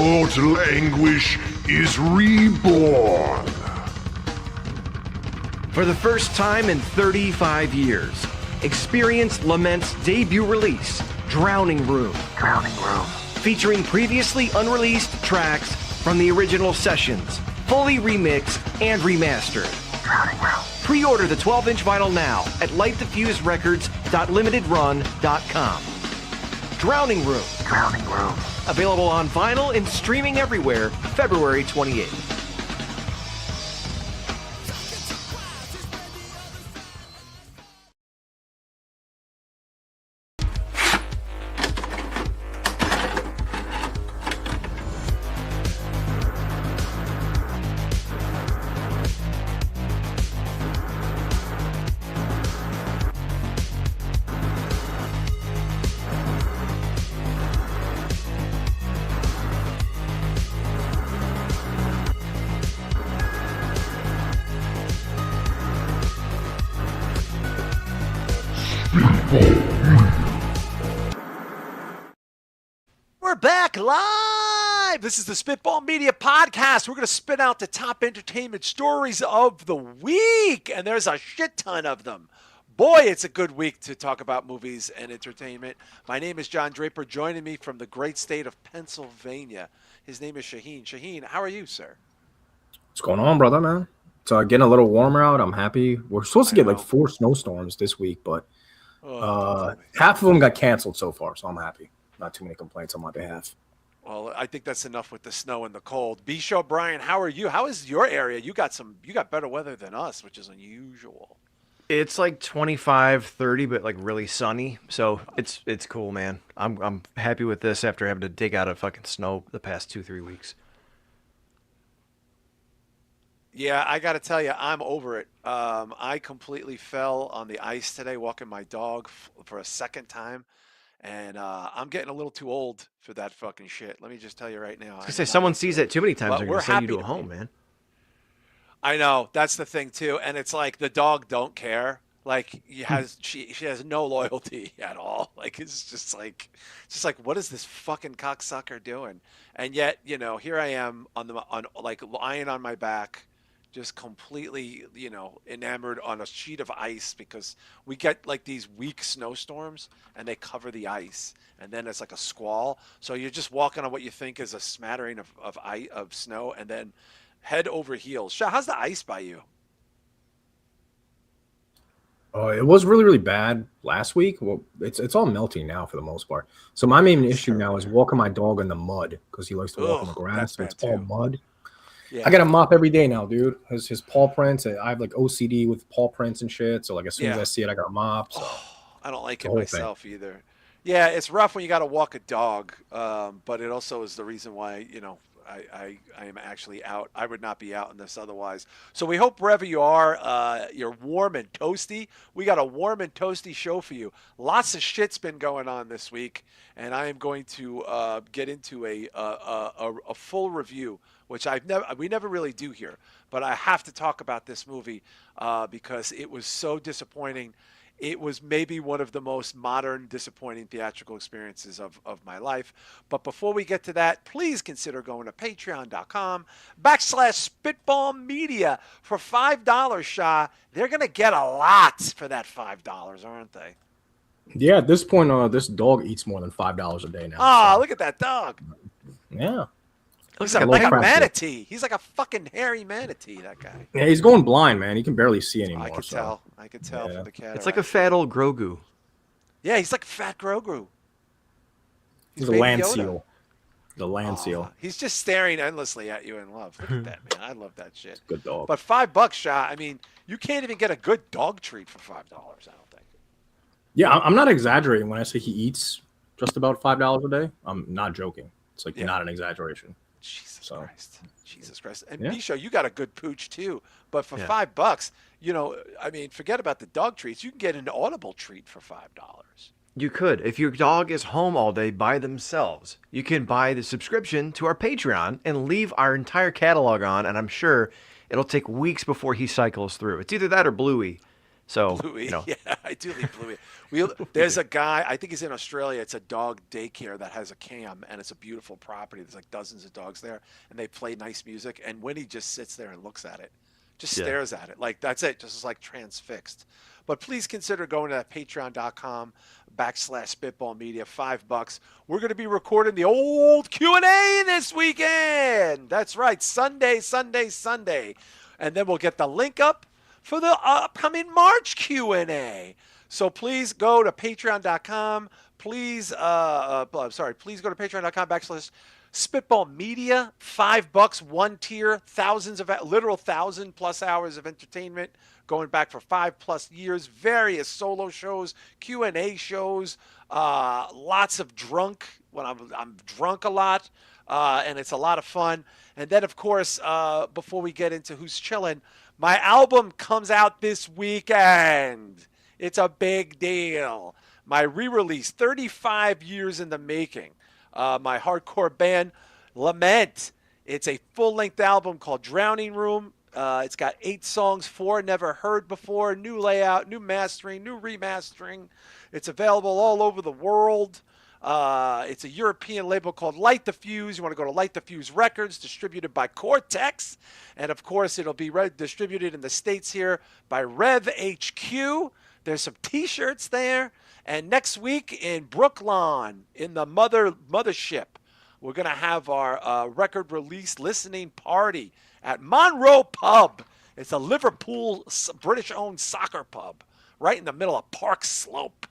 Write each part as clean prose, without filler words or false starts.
mortal anguish is reborn. For the first time in 35 years, experience Lament's debut release, Drowning Room. Featuring previously unreleased tracks from the original sessions, fully remixed and remastered. Pre-order the 12-inch vinyl now at lightdiffuserecords.limitedrun.com. Drowning Room. Available on vinyl and streaming everywhere February 28th. We're back live. This is the Spitball Media Podcast. We're going to spit out the top entertainment stories of the week, and there's a shit ton of them. Boy, it's a good week to talk about movies and entertainment. My name is John Draper. Joining me from the great state of Pennsylvania, his name is Shaheen. Shaheen, how are you, sir? What's going on, brother, man? It's getting a little warmer out. I'm happy. We're supposed to get like 4 snowstorms this week, but half of them got canceled so far, so I'm happy. Not too many complaints on my behalf. Well, I think that's enough with the snow and the cold. B-Show Brian, how are you? How is your area? You got better weather than us, which is unusual. It's like 25, 30, but like really sunny. So it's cool, man. I'm happy with this after having to dig out of fucking snow the past 2-3 weeks. Yeah, I got to tell you, I'm over it. I completely fell on the ice today walking my dog for a second time. And I'm getting a little too old for that fucking shit. Let me just tell you right now. I was gonna say, someone sees it too many times, they're gonna send you to a home, man. I know, that's the thing too. And it's like the dog don't care. Like she has no loyalty at all. Like it's just like what is this fucking cocksucker doing? And yet, here I am on like lying on my back, just completely, enamored on a sheet of ice because we get like these weak snowstorms and they cover the ice and then it's like a squall. So you're just walking on what you think is a smattering of snow and then head over heels. Shah, how's the ice by you? Oh, it was really, really bad last week. Well, it's all melting now for the most part. So my main issue now is walking my dog in the mud because he likes to walk on the grass. So it's all mud. Yeah. I got to mop every day now, dude. His paw prints. I have like OCD with paw prints and shit. So like as soon as I see it, I got to mop. So. I don't like it myself either. Yeah, it's rough when you got to walk a dog. But it also is the reason why, I am actually out. I would not be out in this otherwise. So we hope wherever you are, you're warm and toasty. We got a warm and toasty show for you. Lots of shit's been going on this week, and I am going to get into a full review, which we never really do here. But I have to talk about this movie because it was so disappointing. It was maybe one of the most modern, disappointing theatrical experiences of my life. But before we get to that, please consider going to patreon.com/spitballmedia for $5, Shah. They're going to get a lot for that $5, aren't they? Yeah, at this point, this dog eats more than $5 a day now. Oh, look at that dog. Yeah. Looks like a manatee. He's like a fucking hairy manatee, that guy. Yeah, he's going blind, man. He can barely see anymore. I could tell from the cat. It's like a fat old Grogu. Yeah, he's like a fat Grogu. He's a land seal. The land seal. He's just staring endlessly at you in love. Look at that, man. I love that shit. Good dog. But $5, Shah, I mean, you can't even get a good dog treat for $5, I don't think. Yeah, I'm not exaggerating when I say he eats just about $5 a day. I'm not joking. It's like not an exaggeration. Jesus Christ. And Misha, you got a good pooch too. But for $5, I mean, forget about the dog treats. You can get an audible treat for $5. You could. If your dog is home all day by themselves, you can buy the subscription to our Patreon and leave our entire catalog on, and I'm sure it'll take weeks before he cycles through. It's either that or Bluey. So, Bluey, yeah, I do leave Bluey. There's a guy, I think he's in Australia. It's a dog daycare that has a cam, and it's a beautiful property. There's like dozens of dogs there, and they play nice music. And Winnie just sits there and looks at it, just stares at it. Like, that's it, just like transfixed. But please consider going to patreon.com/spitballmedia, $5. We're going to be recording the old Q&A this weekend. That's right, Sunday. And then we'll get the link up for the upcoming March Q&A. So please go to patreon.com. Please go to patreon.com/spitballmedia. $5, one tier, literal 1,000+ hours of entertainment going back for 5+ years, various solo shows, Q&A shows, lots of drunk when I'm drunk a lot, and it's a lot of fun. And then, of course, before we get into who's chilling, my album comes out this weekend. It's a big deal. My re-release, 35 years in the making. My hardcore band, Lament. It's a full-length album called Drowning Room. It's got 8 songs, 4 never heard before, new layout, new mastering, new remastering. It's available all over the world. It's a European label called Light the Fuse. You want to go to Light the Fuse Records, distributed by Cortex. And, of course, it'll be distributed in the States here by Rev HQ. There's some T-shirts there. And next week in Brooklyn, in the mothership, we're going to have our record release listening party at Monroe Pub. It's a Liverpool British-owned soccer pub right in the middle of Park Slope.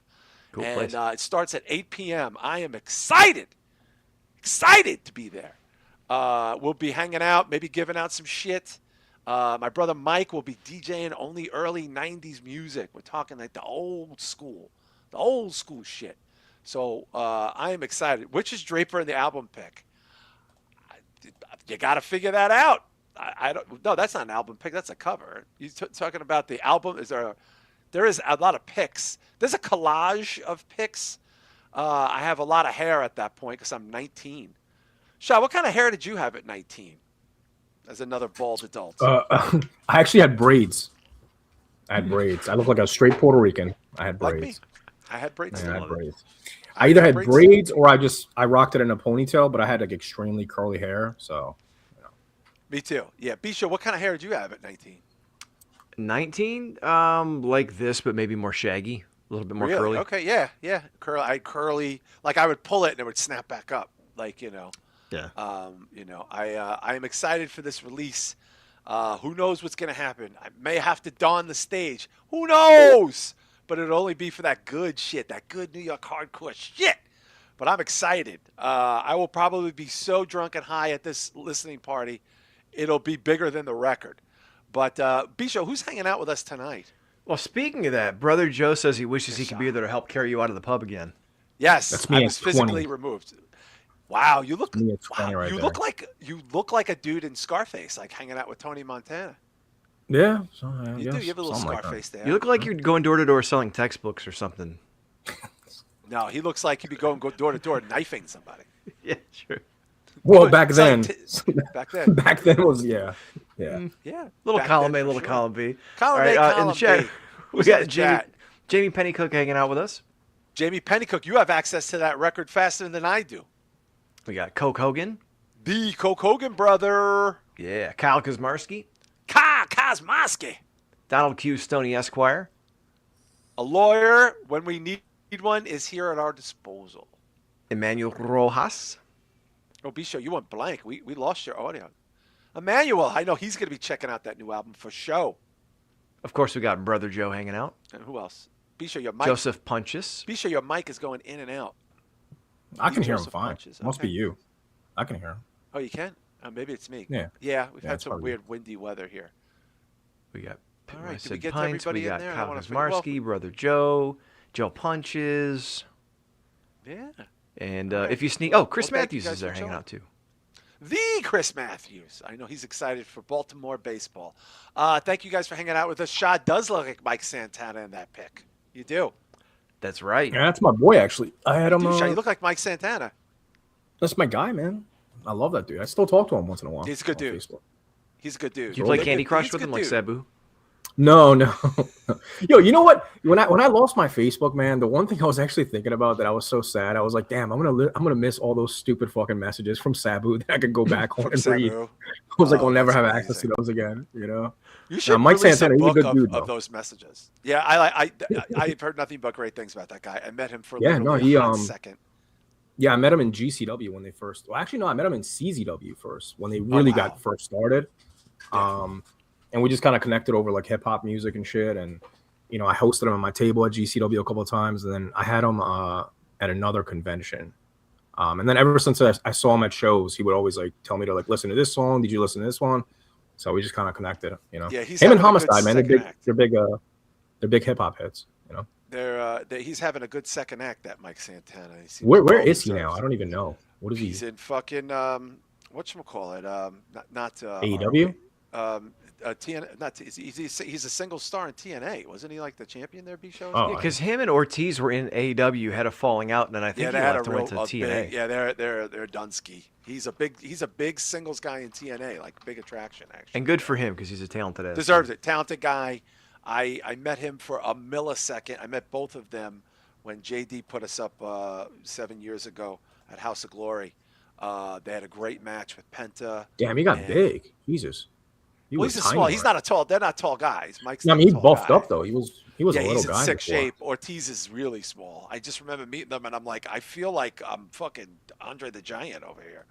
Cool and place. It starts at 8 p.m. I am excited to be there. We'll be hanging out, maybe giving out some shit. My brother Mike will be DJing only early 90s music. We're talking like the old school shit. So I am excited. Which is Draper in the album pick? You got to figure that out. I don't. No, that's not an album pick. That's a cover. You talking about the album? There is a lot of picks. There's a collage of picks. I have a lot of hair at that point because I'm 19. Shah, what kind of hair did you have at 19? As another bald adult. I actually had braids. I looked like a straight Puerto Rican. I had braids. Like me. I had braids. I had braids. I either had braids or I rocked it in a ponytail, but I had like extremely curly hair. So, you know. Me too. Yeah. Bisha, what kind of hair did you have at 19? 19, like this, but maybe more shaggy, a little bit more really? curly. Okay, yeah. I had curly, like I would pull it and it would snap back up, like Yeah. I am excited for this release. Who knows what's gonna happen? I may have to don the stage. Who knows? But it'll only be for that good shit, that good New York hardcore shit. But I'm excited. I will probably be so drunk and high at this listening party, it'll be bigger than the record. But, Bisho, who's hanging out with us tonight? Well, speaking of that, Brother Joe says he wishes he could be there to help carry you out of the pub again. Yes, That's me I was at physically 20. removed. Wow, you look. Me at 20 right you there. look like a dude in Scarface, like hanging out with Tony Montana. Yeah, You do. You have a little Scarface there. You look like you're going door to door selling textbooks or something. No, he looks like he'd be going door to door knifing somebody. Yeah, sure. Well, back then. Back then. Back then was yeah. Yeah. Little back column then A, for little sure. column B. Column All A, right, in column the chat, B. we Who's in got the chat? Jamie Pennycook hanging out with us. Jamie Pennycook, you have access to that record faster than I do. We got Coke Hogan. The Coke Hogan brother. Yeah, Kyle Kazmarski. Kazmaski. Donald Q. Stoney Esquire. A lawyer, when we need one, is here at our disposal. Emmanuel Rojas. Oh, Bisho, you went blank. We lost your audio. Emmanuel, I know he's going to be checking out that new album for show. Of course, we got Brother Joe hanging out. And who else? Bisho, your mic. Joseph Punches. Bisho, your mic is going in and out. I can hear him Joseph fine. Punches, Must okay. be you. I can hear him. Oh, you can? Maybe it's me. Yeah. Yeah, we've Yeah, had it's some probably weird windy weather here. We got All right, I did said we get to Pints. everybody We in got there? I Kyle wanna forget- well- Kazmarski, Brother Joe, Joe Punches. Yeah. And All right. if you sneak... Well, Oh, Chris thank you Matthews guys is there for hanging showing. out too. The Chris Matthews. I know he's excited for Baltimore baseball. Thank you guys for hanging out with us. Shah does look like Mike Santana in that pic. You do. That's right. Yeah, that's my boy. Actually, I had him. Dude, Shah, you look like Mike Santana. That's my guy, man. I love that dude. I still talk to him once in a while. He's a good on dude. Facebook. He's a good dude. Do you play He's a Candy good- Crush he's a with him good like dude. Sabu? No. Yo, you know what? When I lost my Facebook, man, the one thing I was actually thinking about that I was so sad. I was like, damn, I'm gonna miss all those stupid fucking messages from Sabu that I could go back on and read. I was like, I'll never have access to those again. You know. You should Mike release Santana, a he's a book good dude, of those messages. Yeah, I've heard nothing but great things about that guy. I met him for literally a hot second. Yeah, I met him in GCW when they first. Well, actually, no, I met him in CZW first when they really got first started. Yeah. And we just kind of connected over like hip hop music and shit. And you know, I hosted him at my table at GCW a couple of times, and then I had him at another convention. And then ever since I saw him at shows, he would always like tell me to like listen to this song. Did you listen to this one? So we just kind of connected, you know. Yeah, he's him and Homicide, man. They're big hip hop hits, you know. He's having a good second act. That Mike Santana. Where is he now? I don't even know. What is he? He's in fucking whatchamacallit? Not AEW. He's a single star in TNA, wasn't he? Like the champion there, B-Show? Oh, because him and Ortiz were in AEW, had a falling out, and then I think he left and went to TNA. They're Dunsky. He's a big singles guy in TNA, like big attraction actually. And good for him because he's a talented ass. Deserves it. Talented guy. I met him for a millisecond. I met both of them when JD put us up 7 years ago at House of Glory. They had a great match with Penta. Damn, he got big. Jesus. He's a small. He's not a tall. They're not tall guys. Mike's. I mean, he buffed up though. He was a little guy. He's in sick shape. Ortiz is really small. I just remember meeting them, and I'm like, I feel like I'm fucking Andre the Giant over here.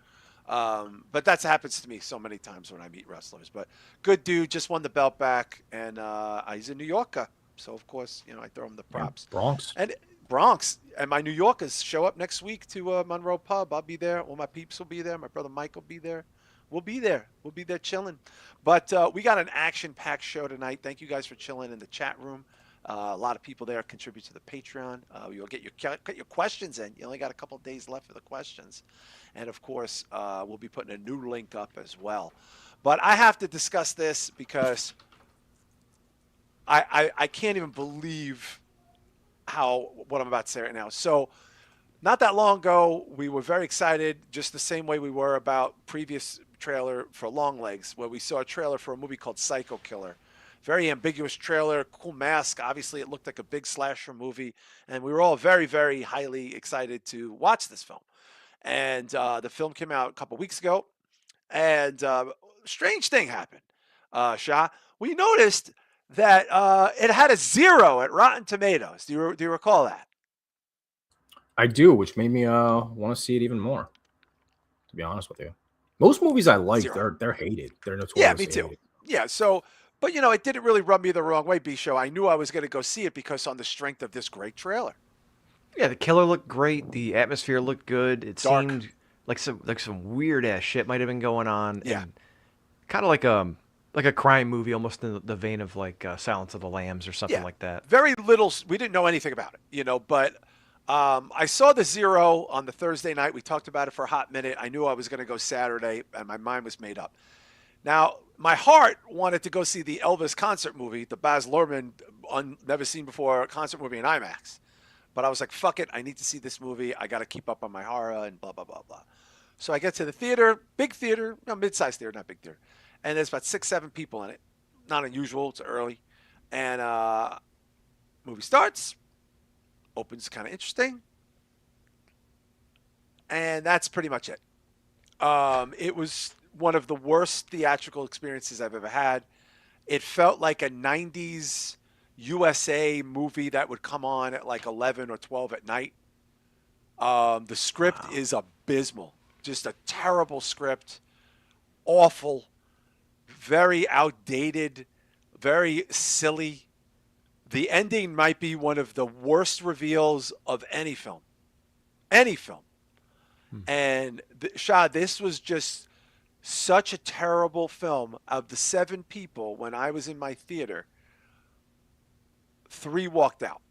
But that happens to me so many times when I meet wrestlers. But good dude, just won the belt back, and he's a New Yorker, so of course, you know, I throw him the props. Yeah, Bronx, and my New Yorkers show up next week to Monroe Pub. I'll be there. All my peeps will be there. My brother Mike will be there. We'll be there. We'll be there chilling. But we got an action-packed show tonight. Thank you guys for chilling in the chat room. A lot of people there contribute to the Patreon. You'll get your questions in. You only got a couple of days left for the questions. And, of course, we'll be putting a new link up as well. But I have to discuss this because I can't even believe what I'm about to say right now. So not that long ago, we were very excited, just the same way we were about previous trailer for Long Legs, where we saw a trailer for a movie called Psycho Killer. Very ambiguous trailer, cool mask. Obviously, it looked like a big slasher movie, and we were all very, very highly excited to watch this film. And the film came out a couple weeks ago, and strange thing happened. Shah, we noticed that it had a 0 at Rotten Tomatoes. Do you recall that? I do, which made me want to see it even more, to be honest with you. Most movies I like, they're hated. They're notoriously Yeah, me too. hated. Yeah, so, but you know, it didn't really rub me the wrong way, B-Show. I knew I was going to go see it because on the strength of this great trailer. Yeah, the killer looked great. The atmosphere looked good. It Dark. seemed like some weird ass shit might have been going on. Yeah. Kind of like a crime movie, almost in the vein of like Silence of the Lambs or something like that. Very little. We didn't know anything about it, you know, but I saw the 0 on the Thursday night. We talked about it for a hot minute. I knew I was going to go Saturday, and my mind was made up. Now, my heart wanted to go see the Elvis concert movie, the Baz Luhrmann never seen before concert movie in IMAX. But I was like, fuck it. I need to see this movie. I got to keep up on my horror and blah, blah, blah, blah. So I get to the theater, big theater, no, mid-sized theater, not big theater. And there's about 6-7 people in it. Not unusual. It's early. And movie starts. Opens kind of interesting. And that's pretty much it. It was one of the worst theatrical experiences I've ever had. It felt like a 90s USA movie that would come on at like 11 or 12 at night. The script is abysmal. Just a terrible script. Awful. Very outdated. Very silly. The ending might be one of the worst reveals of any film. Any film. And Shah, this was just such a terrible film. Of the 7 people, when I was in my theater, 3 walked out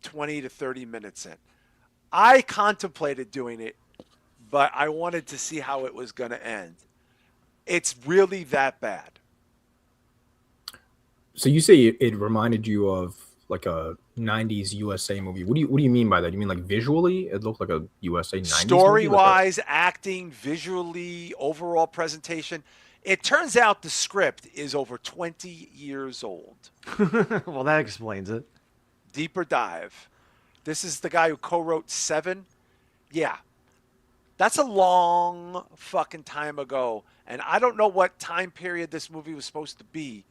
20 to 30 minutes in. I contemplated doing it, but I wanted to see how it was going to end. It's really that bad. So you say it reminded you of like a 90s USA movie. What do you mean by that? You mean like visually? It looked like a USA 90s Story movie? Wise, acting, visually, overall presentation. It turns out the script is over 20 years old. Well, that explains it. Deeper dive. This is the guy who co-wrote Seven. Yeah. That's a long fucking time ago. And I don't know what time period this movie was supposed to be,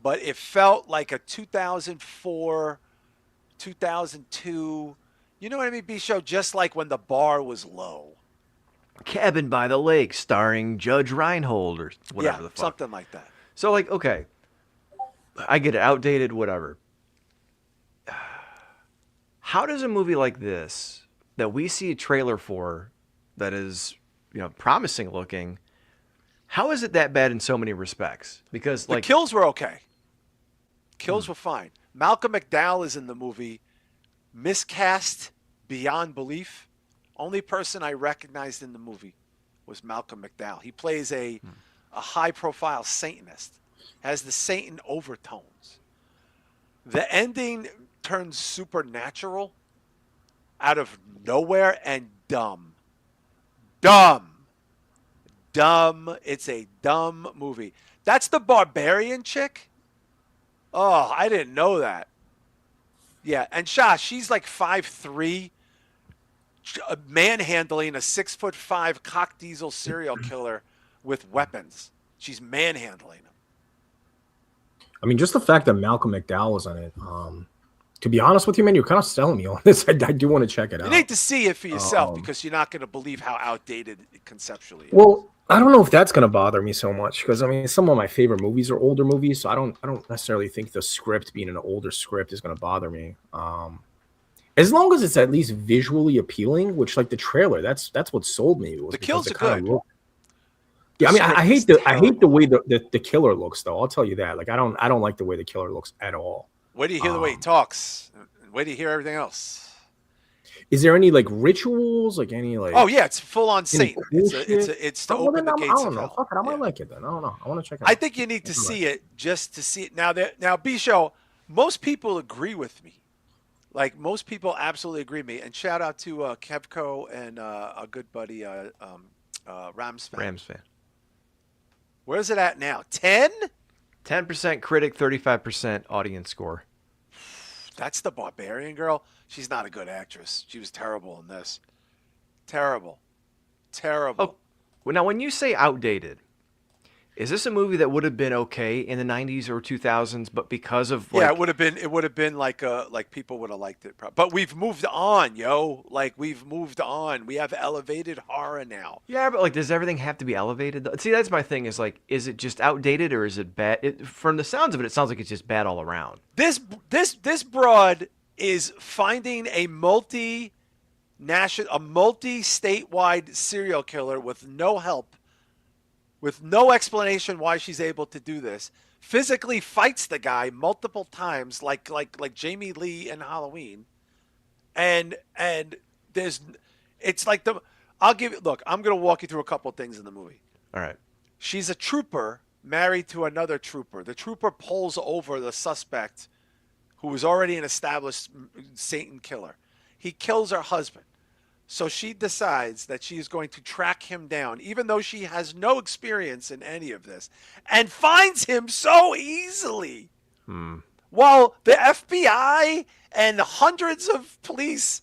but it felt like a 2004, 2002, you know what I mean, B-Show? Just like when the bar was low. Cabin by the Lake, starring Judge Reinhold or whatever the fuck. Something like that. So, like, okay, I get it, outdated, whatever. How does a movie like this, that we see a trailer for, that is, promising looking, how is it that bad in so many respects? Because, like, the kills were okay. Kills were fine. Malcolm McDowell is in the movie. Miscast beyond belief. Only person I recognized in the movie was Malcolm McDowell. He plays a high-profile Satanist. Has the Satan overtones. The ending turns supernatural out of nowhere and dumb. Dumb. It's a dumb movie. That's the barbarian chick? Oh, I didn't know that. Yeah, and Shah, she's like 5'3", manhandling a 6'5" cock diesel serial killer with weapons. She's manhandling him. I mean, just the fact that Malcolm McDowell was on it. To be honest with you, man, you're kind of selling me on this. I do want to check it out. You need to see it for yourself because you're not going to believe how outdated it conceptually is. Well, I don't know if that's going to bother me so much because, I mean, some of my favorite movies are older movies, so I don't necessarily think the script being an older script is going to bother me. As long as it's at least visually appealing, which, like, the trailer, that's what sold me. The kills are good. Yeah, I mean, I hate the way the killer looks, though. I'll tell you that. Like, I don't like the way the killer looks at all. Wait do you hear the way he talks? Wait do you hear everything else? Is there any, like, rituals, like any, like? Oh yeah, it's full on Satan. Cool It's to open the gates of hell. Fuck it, I might like it then. I don't know. I want to check it out. I think you need to see it just to see it. Now, B-Show, most people agree with me. Like, most people absolutely agree with me. And shout out to Kevco and a good buddy, Rams fan. Where's it at now? 10? 10% critic, 35% audience score. That's the barbarian girl. She's not a good actress. She was terrible in this. Terrible. Oh, well, now when you say outdated, is this a movie that would have been okay in the 90s or 2000s, but because of like... Yeah, it would have been like people would have liked it. But we've moved on, yo. Like, we've moved on. We have elevated horror now. Yeah, but like, does everything have to be elevated? See, that's my thing, is like, is it just outdated or is it bad? From the sounds of it, it sounds like it's just bad all around. This broad is finding a multi-statewide serial killer with no help, with no explanation why she's able to do this. Physically fights the guy multiple times, like Jamie Lee in Halloween, and it's like look, I'm gonna walk you through a couple things in the movie. All right. She's a trooper married to another trooper. The trooper pulls over the suspect, who was already an established Satan killer. He kills her husband. So she decides that she is going to track him down, even though she has no experience in any of this, and finds him so easily. While the FBI and hundreds of police,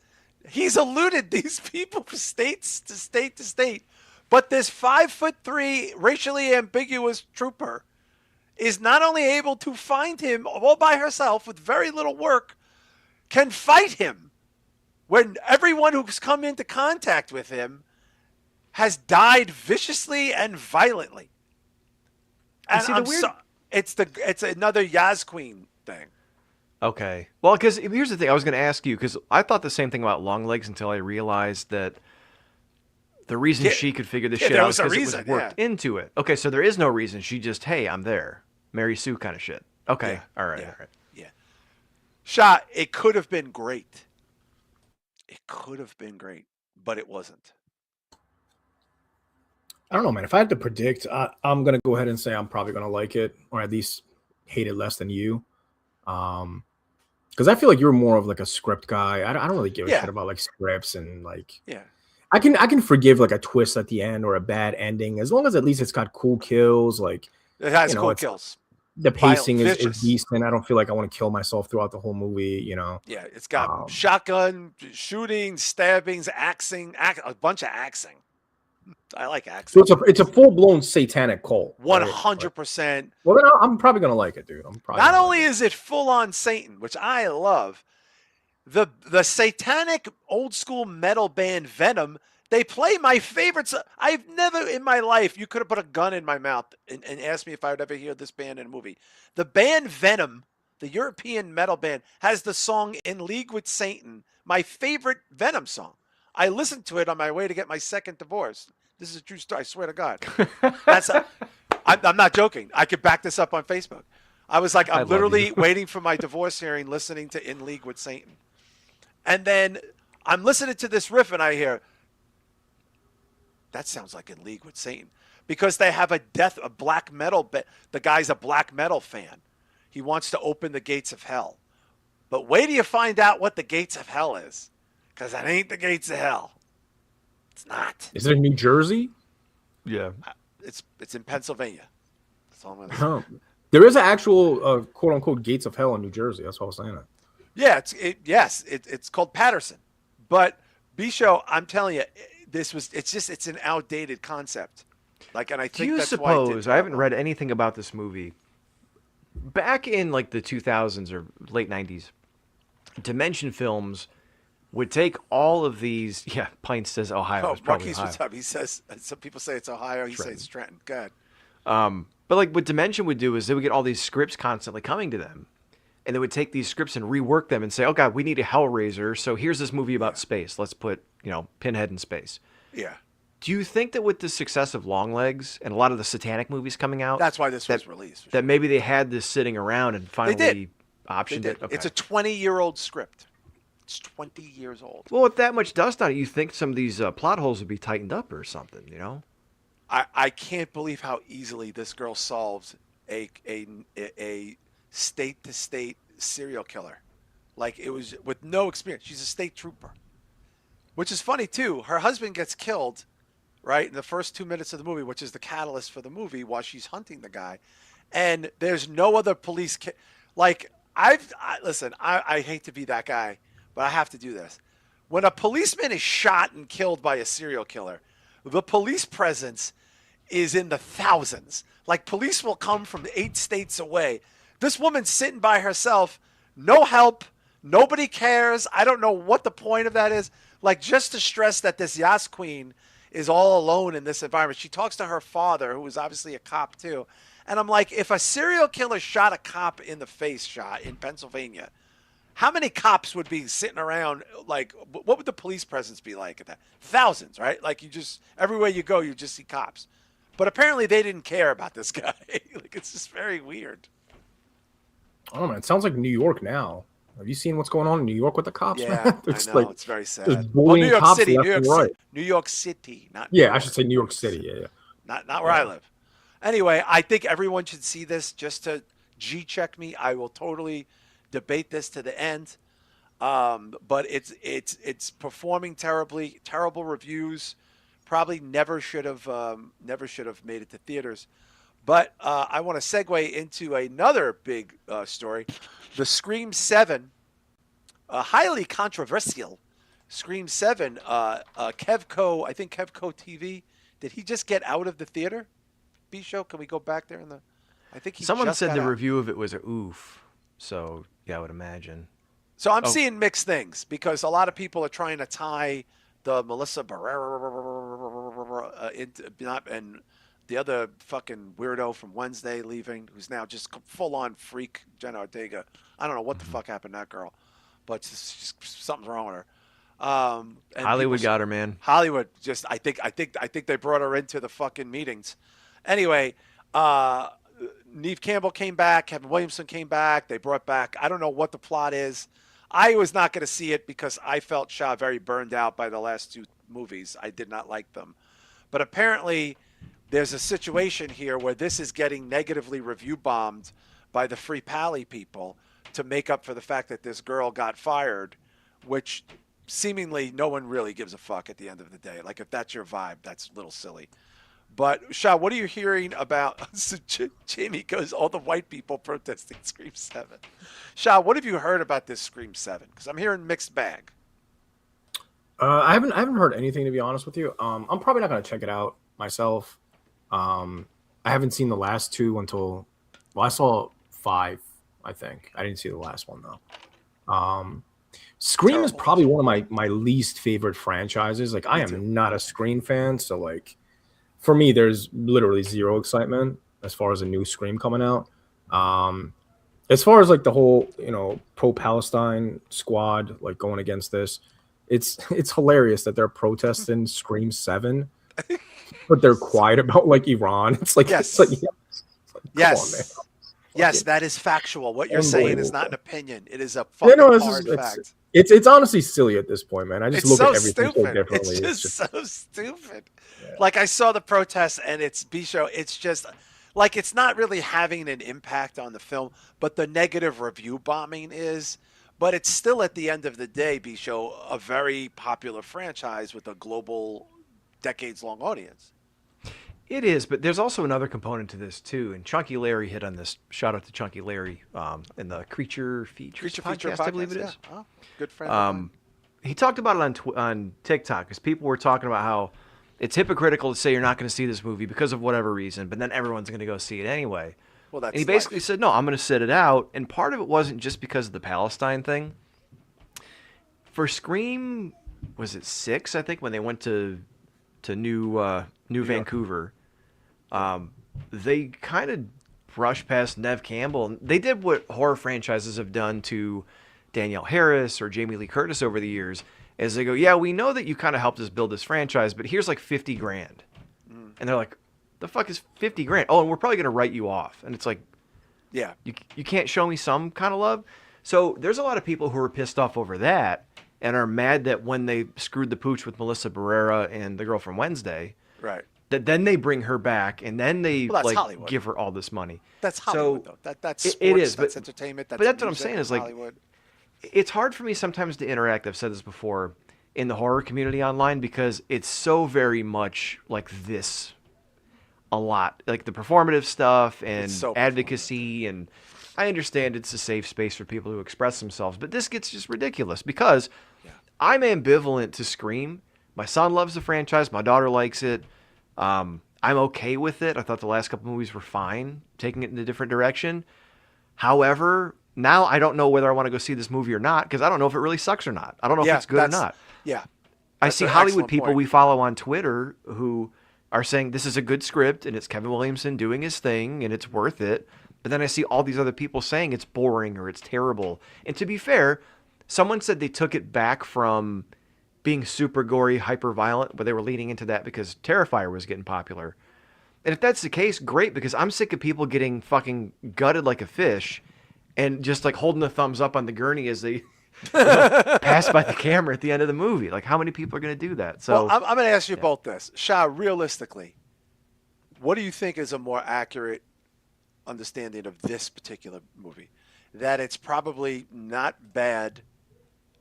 he's eluded these people from states to state to state. But this 5'3" racially ambiguous trooper is not only able to find him all by herself with very little work, can fight him when everyone who's come into contact with him has died viciously and violently. And it's another Yaz Queen thing. Okay. Well, because here's the thing. I was going to ask you, because I thought the same thing about Longlegs until I realized that the reason she could figure this shit out is because it was worked into it. Okay, so there is no reason. She just, hey, I'm there. Mary Sue kind of shit. Okay. Yeah. All right. Yeah. Shah, it could have been great. It could have been great, but it wasn't. I don't know, man. If I had to predict, I'm going to go ahead and say I'm probably going to like it, or at least hate it less than you. Because I feel like you're more of like a script guy. I don't really give a shit about like scripts and like. Yeah. I can forgive like a twist at the end or a bad ending as long as at least it's got cool kills. Like it has cool kills. The pacing is decent. I don't feel like I want to kill myself throughout the whole movie. Yeah, it's got shotgun shooting, stabbings, axing, a bunch of axing. I like axing. So it's a full blown satanic cult. 100%. Well, then I'm probably gonna like it, dude. Not only is it full on Satan, which I love, the satanic old school metal band Venom. They play my favorites. I've never in my life, you could have put a gun in my mouth and asked me if I would ever hear this band in a movie. The band Venom, the European metal band, has the song In League with Satan, my favorite Venom song. I listened to it on my way to get my second divorce. This is a true story. I swear to God. I'm not joking. I could back this up on Facebook. I was like, I'm literally waiting for my divorce hearing, listening to In League with Satan. And then I'm listening to this riff and I hear, that sounds like In League with Satan, because they have a black metal. The guy's a black metal fan. He wants to open the gates of hell. But wait till you find out what the gates of hell is, because that ain't the gates of hell. It's not. Is it in New Jersey? Yeah. It's in Pennsylvania. That's all I'm going to say. There is an actual quote unquote gates of hell in New Jersey. That's what I was saying. Yeah, it's called Patterson. But Bisho, I'm telling you, it's an outdated concept. Like, and I think do you that's suppose I haven't read anything about this movie. Back in like the 2000s or late 90s, Dimension Films would take all of these. Yeah, Pine says Ohio. Oh, Marquise, what's up? He says some people say it's Ohio. He says it's Trenton. Go ahead. But like what Dimension would do is they would get all these scripts constantly coming to them, and they would take these scripts and rework them and say, "Oh God, we need a Hellraiser. So here's this movie about space. Let's put Pinhead in space." Yeah. Do you think that with the success of Longlegs and a lot of the satanic movies coming out, that's why this was released? That maybe they had this sitting around and finally optioned it? Okay. It's a 20-year-old script. It's 20 years old. Well, with that much dust on it, you think some of these plot holes would be tightened up or something, I can't believe how easily this girl solves a state-to-state serial killer. Like, it was with no experience. She's a state trooper. Which is funny, too. Her husband gets killed, right, in the first 2 minutes of the movie, which is the catalyst for the movie while she's hunting the guy. And there's no other police. Listen, I hate to be that guy, but I have to do this. When a policeman is shot and killed by a serial killer, the police presence is in the thousands. Like, police will come from 8 states away. This woman's sitting by herself, no help, nobody cares. I don't know what the point of that is. Like, just to stress that this Yas Queen is all alone in this environment. She talks to her father, who is obviously a cop too. And I'm like, if a serial killer shot a cop in the face, Shah, in Pennsylvania, how many cops would be sitting around? Like, what would the police presence be like at that? Thousands, right? Like, everywhere you go, you just see cops. But apparently they didn't care about this guy. Like, it's just very weird. Oh, man, it sounds like New York now. Have you seen what's going on in New York with the cops? Yeah, man? I know. It's very sad. Well, New York City, New York City, not New York. I should say New York City. Yeah. Not where I live. Anyway, I think everyone should see this just to G-check me. I will totally debate this to the end. But it's performing terribly, terrible reviews. Probably never should have made it to theaters. But I want to segue into another big story. The Scream 7, highly controversial Scream 7, Kevco, I think Kevco TV, did he just get out of the theater? B-Show, can we go back there? I think someone said the review of it was a oof. So, yeah, I would imagine. So I'm seeing mixed things because a lot of people are trying to tie the Melissa Barrera and the other fucking weirdo from Wednesday leaving, who's now just full-on freak, Jenna Ortega. I don't know what the fuck happened to that girl, but just something's wrong with her. Hollywood got her, man. Hollywood just, I think they brought her into the fucking meetings. Anyway, Neve Campbell came back, Kevin Williamson came back. They brought back, I don't know what the plot is. I was not going to see it because I felt Shah very burned out by the last 2 movies. I did not like them. But apparently there's a situation here where this is getting negatively review bombed by the Free Pally people to make up for the fact that this girl got fired, which seemingly no one really gives a fuck at the end of the day. Like if that's your vibe, that's a little silly. But Shah, what are you hearing about? So Jamie goes, all the white people protesting Scream 7. Shah, what have you heard about this Scream 7? Because I'm hearing mixed bag. I haven't heard anything, to be honest with you. I'm probably not gonna check it out myself. I haven't seen the last two until, well, I saw 5. I think I didn't see the last one though. Scream is probably one of my least favorite franchises. Like I am not a Scream fan, so like for me, there's literally zero excitement as far as a new Scream coming out. As far as like the whole, pro-Palestine squad like going against this, it's hilarious that they're protesting Scream 7, but they're quiet about like Iran. It's like, yes, yes, that is factual. What you're saying is not an opinion; it is a fucking hard fact. It's honestly silly at this point, man. I just look at everything so differently. It's just so stupid. Yeah. Like I saw the protests, and it's Bisho. It's just like it's not really having an impact on the film, but the negative review bombing is. But it's still, at the end of the day, Bisho, a very popular franchise with a global, decades-long audience. It is, but there's also another component to this too, and Chunky Larry hit on this. Shout out to Chunky Larry in the Creature Features podcast, I believe it is. Yeah. Oh, good friend. He talked about it on TikTok because people were talking about how it's hypocritical to say you're not going to see this movie because of whatever reason, but then everyone's going to go see it anyway. Well, that's and he basically said, no, I'm going to sit it out. And part of it wasn't just because of the Palestine thing. For Scream, was it 6, I think, when they went to New Vancouver, they kind of brushed past Neve Campbell. They did what horror franchises have done to Danielle Harris or Jamie Lee Curtis over the years, is they go, yeah, we know that you kind of helped us build this franchise, but here's like $50,000. And they're like, the fuck is $50,000? Oh, and we're probably going to write you off. And it's like, yeah, you can't show me some kind of love. So there's a lot of people who are pissed off over that and are mad that when they screwed the pooch with Melissa Barrera and the girl from Wednesday, right, that then they bring her back and then they give her all this money. That's Hollywood, though. That's sports, it is, that's entertainment. But that's what I'm saying is like, Hollywood. It's hard for me sometimes to interact. I've said this before in the horror community online because it's so very much like this. A lot like the performative stuff and advocacy, and I understand it's a safe space for people to express themselves, but this gets just ridiculous because I'm ambivalent to Scream. My son loves the franchise, my daughter likes it. I'm okay with it. I thought the last couple movies were fine, taking it in a different direction. However, now I don't know whether I want to go see this movie or not because I don't know if it really sucks or not. I don't know if it's good or not. Yeah, I see Hollywood people we follow on Twitter who are saying this is a good script and it's Kevin Williamson doing his thing and it's worth it. But then I see all these other people saying it's boring or it's terrible. And to be fair, someone said they took it back from being super gory, hyper violent, but they were leaning into that because Terrifier was getting popular. And if that's the case, great, because I'm sick of people getting fucking gutted like a fish and just like holding the thumbs up on the gurney as they pass by the camera at the end of the movie. Like, how many people are going to do that? So I'm going to ask you both this. Shah, realistically, what do you think is a more accurate understanding of this particular movie? That it's probably not bad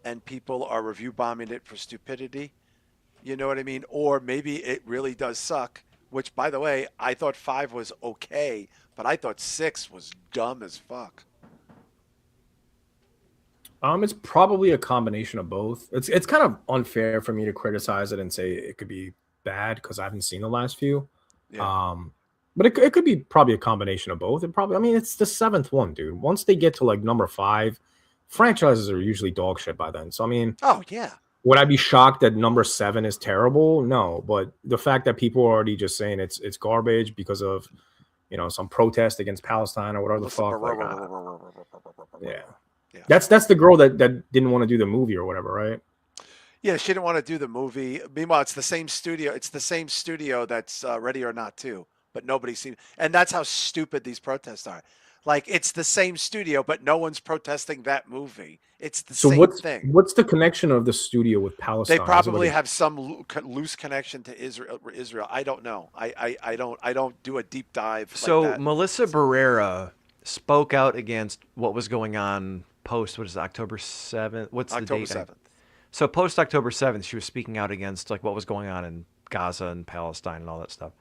and people are review bombing it for stupidity? You know what I mean? Or maybe it really does suck, which, by the way, I thought 5 was okay, but I thought 6 was dumb as fuck. It's probably a combination of both. It's kind of unfair for me to criticize it and say it could be bad because I haven't seen the last few. Yeah. But it could be probably a combination of both. It's the 7th one, dude. Once they get to like number 5, franchises are usually dog shit by then. So oh yeah. Would I be shocked that number 7 is terrible? No, but the fact that people are already just saying it's garbage because of some protest against Palestine or whatever the fuck. Yeah. Yeah. That's the girl that didn't want to do the movie or whatever, right? Yeah, she didn't want to do the movie. Meanwhile, it's the same studio. It's the same studio that's Ready or Not 2, but nobody's seen. And that's how stupid these protests are. Like, it's the same studio, but no one's protesting that movie. It's the same thing. What's the connection of the studio with Palestine? They probably have some loose connection to Israel. I don't know. I don't do a deep dive. So like that. Melissa Barrera spoke out against what was going on. Post, what is it, October 7th? What's October the date? 7th. So post October 7th, she was speaking out against like what was going on in Gaza and Palestine and all that stuff.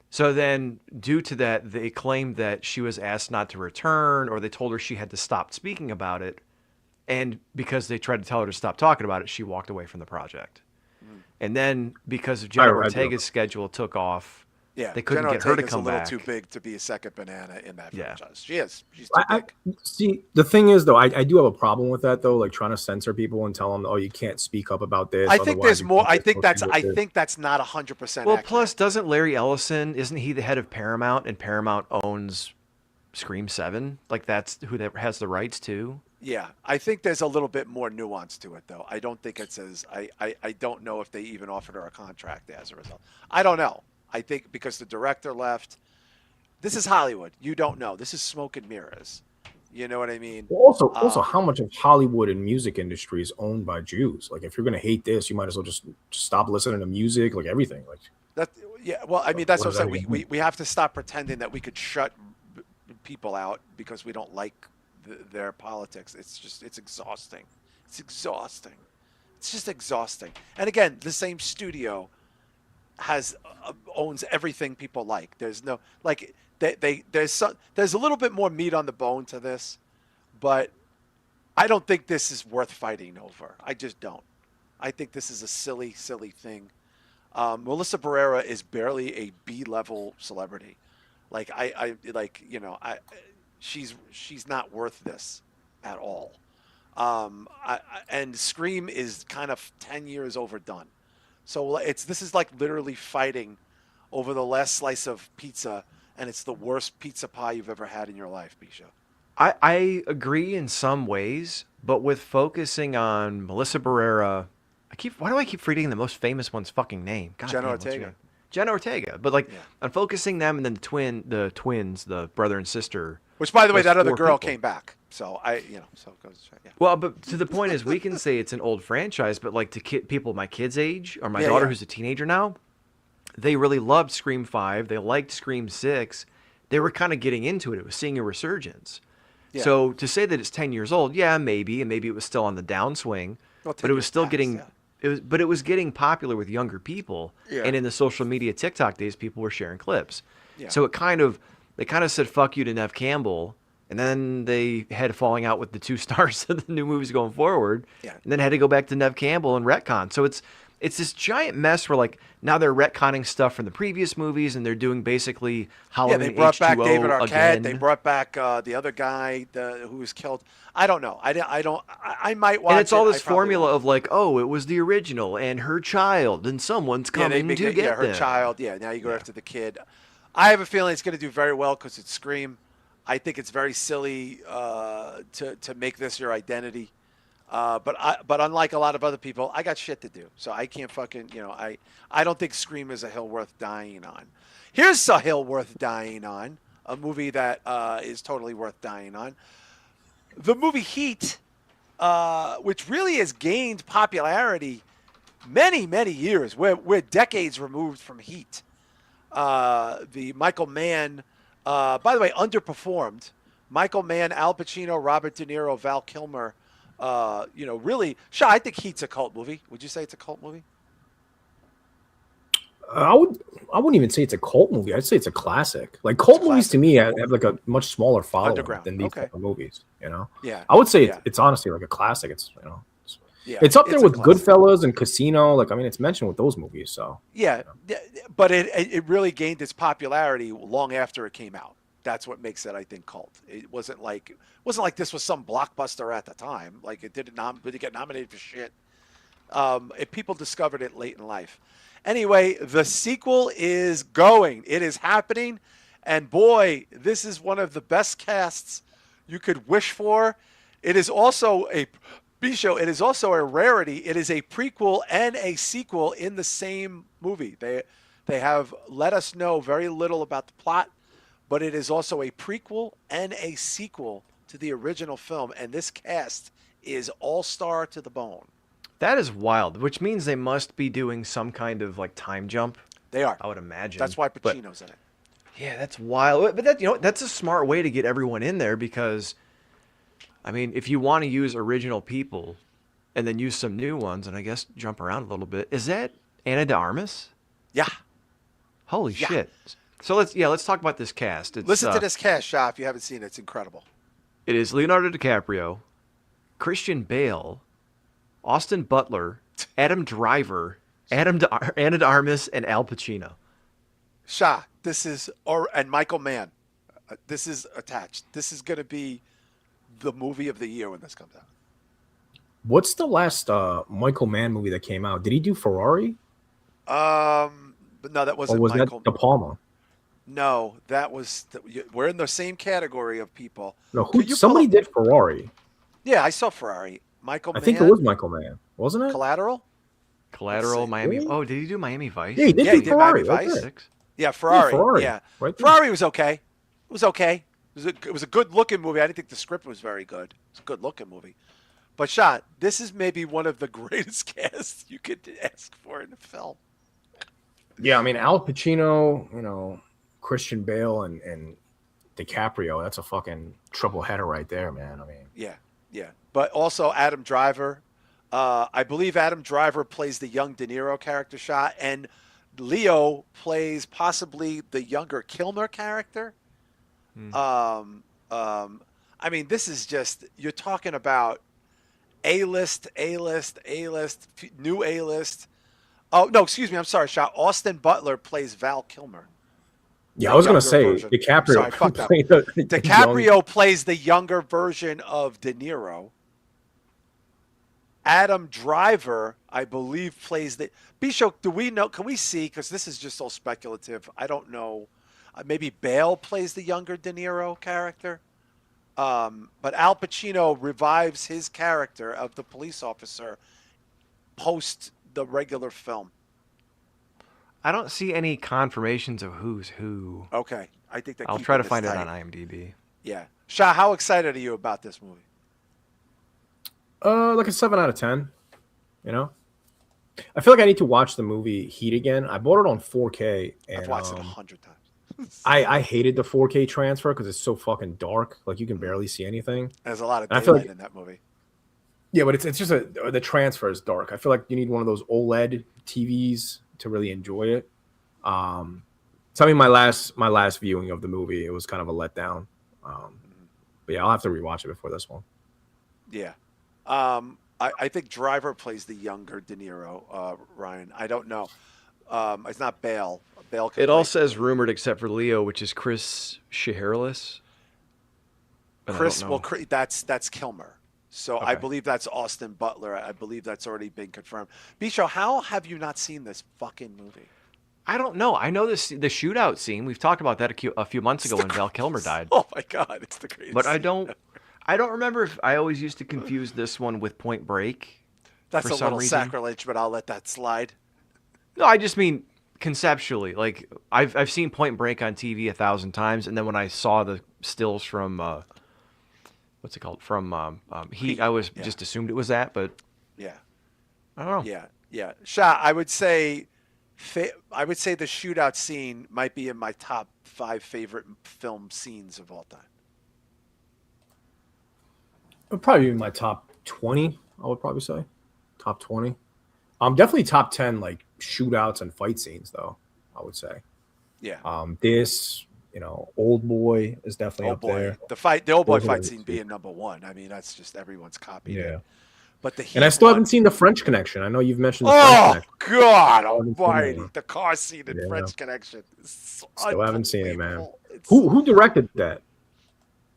So then, due to that, they claimed that she was asked not to return, or they told her she had to stop speaking about it. And because they tried to tell her to stop talking about it, she walked away from the project. And then, because of Jenna Ortega's schedule took off, they couldn't get her to come back. Jenna Ortega's a little too big to be a second banana in that franchise. She is. She's too big. See, the thing is, though, I do have a problem with that, though, like trying to censor people and tell them, oh, you can't speak up about this. I think there's more. I think that's not 100%. Well, plus, doesn't Larry Ellison, isn't he the head of Paramount, and Paramount owns Scream 7? Like, that's who has the rights to? Yeah, I think there's a little bit more nuance to it, though. I don't think it says. I don't know if they even offered her a contract as a result. I don't know. I think because the director left. This is Hollywood. You don't know. This is smoke and mirrors. You know what I mean? Also, how much of Hollywood and music industry is owned by Jews? Like, if you're going to hate this, you might as well just stop listening to music, like everything. Like that. Yeah. Well, I mean, that's what I'm saying. We have to stop pretending that we could shut people out because we don't like their politics. It's exhausting. It's exhausting. It's just exhausting. And again, the same studio owns everything people like. There's no like there's a little bit more meat on the bone to this, but I don't think this is worth fighting over. I just don't. I think this is a silly thing. Melissa Barrera is barely a B-level celebrity. Like she's not worth this at all. And Scream is kind of 10 years overdone. So this is like literally fighting over the last slice of pizza, and it's the worst pizza pie you've ever had in your life, Bisha. I agree in some ways, but with focusing on Melissa Barrera, why do I keep forgetting the most famous one's fucking name? God Jenna damn, Ortega. Jenna Ortega. But on focusing them, and then the twins, the brother and sister. Which, by the way, that other girl came back. So so it goes. Yeah. Well, but to the point is, we can say it's an old franchise, but like to people my kid's age, or my daughter who's a teenager now, they really loved Scream 5. They liked Scream 6. They were kind of getting into it. It was seeing a resurgence. Yeah. So to say that it's 10 years old, maybe, and maybe it was still on the downswing, but it was still getting. Yeah. It was getting popular with younger people, and in the social media TikTok days, people were sharing clips. Yeah. So they kind of said "fuck you" to Neve Campbell, and then they had a falling out with the two stars of the new movies going forward, and then had to go back to Neve Campbell and retcon. So it's this giant mess where like now they're retconning stuff from the previous movies, and they're doing basically Halloween H2O. Yeah, they brought back David Arquette. Again. They brought back the other guy who was killed. I don't know. I might watch. And it's all this formula of like, oh, it was the original and her child, and someo's coming to get them. Her child. Yeah, now you go after the kid. I have a feeling it's going to do very well because it's Scream. I think it's very silly to make this your identity. But unlike a lot of other people, I got shit to do. So I can't fucking, I don't think Scream is a hill worth dying on. Here's a hill worth dying on, a movie that is totally worth dying on. The movie Heat, which really has gained popularity many, many years. We're decades removed from Heat. The Michael Mann, by the way, underperformed. Michael Mann, Al Pacino, Robert De Niro, Val Kilmer. Really, Shah, I think Heat's a cult movie. Would you say it's a cult movie? I wouldn't even say it's a cult movie. I'd say it's a classic. Like cult movies to me have like a much smaller following than these type of movies. Yeah. I would say it's honestly like a classic. It's it's up there with Goodfellas and Casino. Like it's mentioned with those movies. So but it really gained its popularity long after it came out. That's what makes it, I think, cult. It wasn't like this was some blockbuster at the time. Like it didn't get nominated for shit. People discovered it late in life. Anyway, the sequel is going. It is happening, and boy, this is one of the best casts you could wish for. It is also a B-show. It is also a rarity. It is a prequel and a sequel in the same movie. They have let us know very little about the plot. But it is also a prequel and a sequel to the original film, and this cast is all-star to the bone. That is wild, which means they must be doing some kind of like time jump. They are. I would imagine. That's why Pacino's in it. Yeah, that's wild. But that's a smart way to get everyone in there because, I mean, if you want to use original people, and then use some new ones, and I guess jump around a little bit. Is that Ana de Armas? Yeah. Holy shit! So let's talk about this cast. Listen to this cast, Shah. If you haven't seen it, it's incredible. It is Leonardo DiCaprio, Christian Bale, Austin Butler, Adam Driver, Ana de Armas, and Al Pacino. Shah, and Michael Mann. This is attached. This is going to be the movie of the year when this comes out. What's the last Michael Mann movie that came out? Did he do Ferrari? But no, that wasn't. Or was Michael. that De Palma? No, that was. We're in the same category of people. No, somebody did Ferrari. Yeah, I saw Ferrari. Michael Mann. I think it was Michael Mann, wasn't it? Collateral, Miami. Really? Oh, did he do Miami Vice? Yeah, he did Ferrari. Miami Vice. Right. Yeah, Ferrari. Ferrari. Yeah, right there. Ferrari was okay. It was okay. It was a good looking movie. I didn't think the script was very good. It's a good looking movie. But Shah, this is maybe one of the greatest casts you could ask for in a film. Yeah, I mean Al Pacino, Christian Bale and DiCaprio. That's a fucking triple header right there, man. I mean, yeah. But also Adam Driver. I believe Adam Driver plays the young De Niro character, Shah, and Leo plays possibly the younger Kilmer character. I mean, this is just, you're talking about A-list, new A-list. Oh, no, excuse me. I'm sorry, Shah. Austin Butler plays Val Kilmer. Yeah, I was going to say version. DiCaprio. Sorry, fucked up. DiCaprio plays the younger version of De Niro. Adam Driver, I believe, plays the... Bisho, do we know? Can we see? Because this is just all speculative. I don't know. Maybe Bale plays the younger De Niro character. But Al Pacino revives his character of the police officer post the regular film. I don't see any confirmations of who's who. Okay. I think that I'll try to find it on IMDb. Yeah. Shah, how excited are you about this movie? Like a 7 out of 10. I feel like I need to watch the movie Heat again. I bought it on 4K. And, I've watched it 100 times. I hated the 4K transfer because it's so fucking dark. Like you can barely see anything. There's a lot of daylight in that movie. Yeah, but it's just the transfer is dark. I feel like you need one of those OLED TVs to really enjoy it. So I mean, my last viewing of the movie, it was kind of a letdown. But yeah, I'll have to rewatch it before this one. Yeah. I think Driver plays the younger De Niro, Ryan. I don't know. It's not Bale. It all says rumored except for Leo, which is Chris Shiherlis. That's Kilmer. So okay. I believe that's Austin Butler. I believe that's already been confirmed. Bisho, how have you not seen this fucking movie? I don't know. I know the shootout scene. We've talked about that a few months ago when Val Kilmer died. Oh my God, it's the greatest. But I don't remember if I always used to confuse this one with Point Break. That's a little sacrilege, but I'll let that slide. No, I just mean conceptually. Like I've seen Point Break on TV 1,000 times, and then when I saw the stills from what's it called from Heat, I just assumed it was that, but yeah, I don't know. Yeah. Shah, I would say the shootout scene might be in my top 5 favorite film scenes of all time. It would probably be my top 20. I would probably say top 20. Definitely top 10 like shootouts and fight scenes though. I would say. Yeah. Old Boy is definitely up there. The Old Boy fight scene being number 1. I mean, that's just everyone's copied it. But I still haven't seen the French Connection. I know you've mentioned the French Connection. God almighty. The car scene in French Connection. Still haven't seen it, man. Who directed that?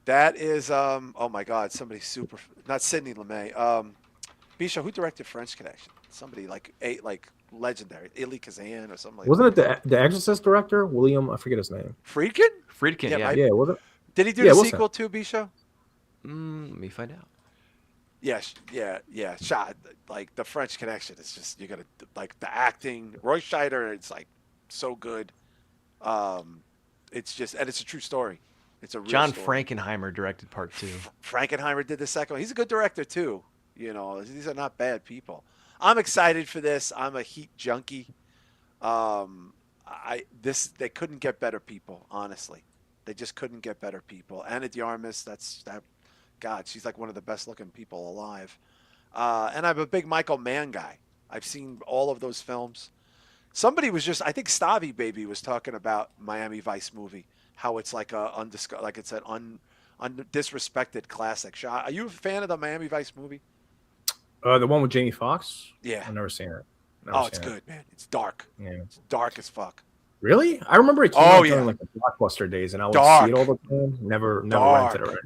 That is, oh my God, somebody not Sidney Lumet. Bisha, who directed French Connection? Somebody like legendary, Elie Kazan or something like Wasn't it the Exorcist director? William, I forget his name. Friedkin, yeah. Yeah, was it? Did he do the sequel too, Bisha? Let me find out. Yes, yeah. Shot like the French Connection. It's just you gotta like the acting. Roy Scheider, it's like so good. It's just and it's a true story. It's a real John story. Frankenheimer directed part 2. Frankenheimer did the second one. He's a good director too. These are not bad people. I'm excited for this. I'm a Heat junkie. They couldn't get better people. Honestly, they just couldn't get better people. Ana de Armas, God, she's like one of the best looking people alive. And I'm a big Michael Mann guy. I've seen all of those films. Somebody was just, I think Stavi Baby was talking about Miami Vice movie, how it's like like it's an disrespected classic. Shah, are you a fan of the Miami Vice movie? The one with Jamie Foxx? Yeah. I've never seen it. It's good, man. It's dark. Yeah. It's dark as fuck. Really? I remember it came out during like the Blockbuster days, and I would see it all the time. Never rented it. Right?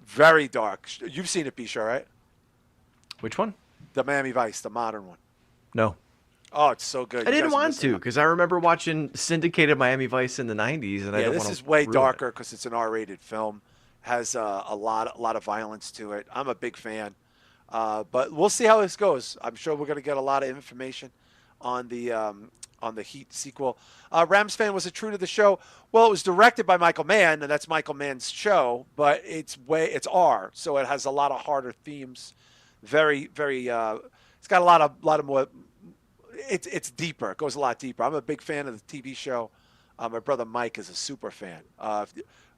Very dark. You've seen it, Bisha, right? Which one? The Miami Vice, the modern one. No. Oh, it's so good. I didn't want to because I remember watching syndicated Miami Vice in the 90s, and this is way darker because it's an R-rated film. Has a lot of violence to it. I'm a big fan, but we'll see how this goes. I'm sure we're going to get a lot of information on the Heat sequel. Rams fan, was it true to the show? Well, it was directed by Michael Mann, and that's Michael Mann's show, but it's R, so it has a lot of harder themes. Very, very. It's got a lot of more. It's deeper. It goes a lot deeper. I'm a big fan of the TV show. My brother Mike is a super fan.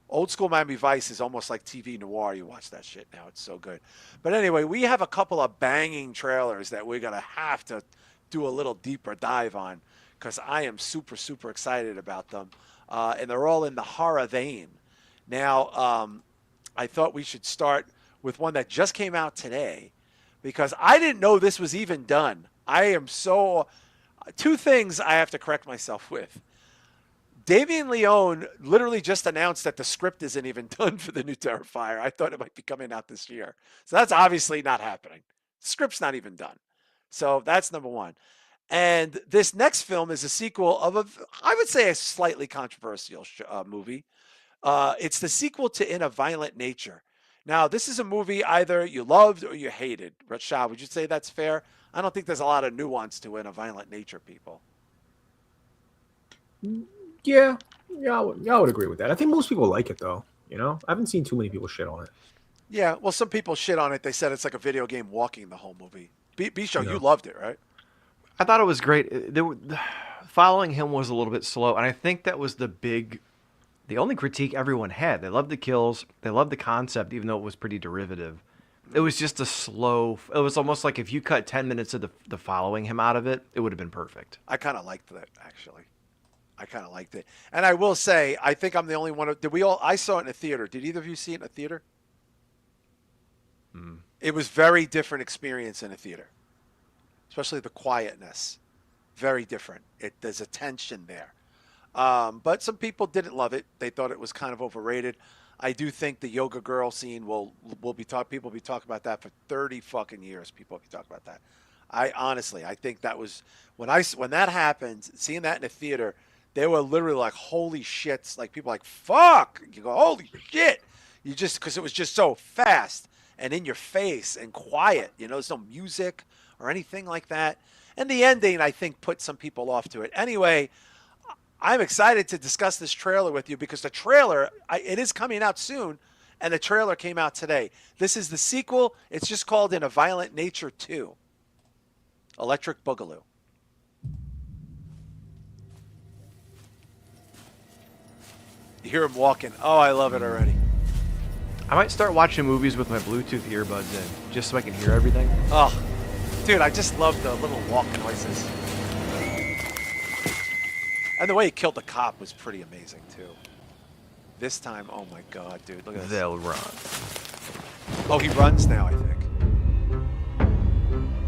Old school Miami Vice is almost like TV noir. You watch that shit now. It's so good. But anyway, we have a couple of banging trailers that we're going to have to do a little deeper dive on because I am super, super excited about them. And they're all in the horror vein. Now, I thought we should start with one that just came out today because I didn't know this was even done. I am so... Two things I have to correct myself with. Damien Leone literally just announced that the script isn't even done for the new Terrifier. I thought it might be coming out this year. So that's obviously not happening. The script's not even done. So that's number one. And this next film is a sequel of I would say, a slightly controversial movie. It's the sequel to In a Violent Nature. Now, this is a movie either you loved or you hated. Shah, would you say that's fair? I don't think there's a lot of nuance to In a Violent Nature, people. Yeah, I would agree with that. I think most people like it, though. You know, I haven't seen too many people shit on it. Yeah, well, some people shit on it. They said it's like a video game walking the whole movie. B-Show, you loved it, right? I thought it was great. Following him was a little bit slow, and I think that was the only critique everyone had. They loved the kills. They loved the concept, even though it was pretty derivative. It was just it was almost like if you cut 10 minutes of the following him out of it, it would have been perfect. I kind of liked that, actually. I kind of liked it. And I will say, I think I'm the only one. I saw it in a theater. Did either of you see it in a theater? It was very different experience in a theater, especially the quietness. Very different. There's a tension there. But some people didn't love it. They thought it was kind of overrated. I do think the yoga girl scene people will be talking about that for 30 fucking years. People will be talking about that. I think that was when that happened, seeing that in a theater, they were literally like, holy shit. Like people like, fuck. You go, holy shit. Because it was just so fast and in your face and quiet. You know, there's no music or anything like that. And the ending, I think, put some people off to it. Anyway, I'm excited to discuss this trailer with you because the trailer, it is coming out soon, and the trailer came out today. This is the sequel. It's just called In a Violent Nature 2. Electric Boogaloo. You hear him walking. Oh, I love it already. I might start watching movies with my Bluetooth earbuds in, just so I can hear everything. Oh, dude, I just love the little walk noises. And the way he killed the cop was pretty amazing, too. This time, oh my god, dude, look at this. They'll run. Oh, he runs now, I think.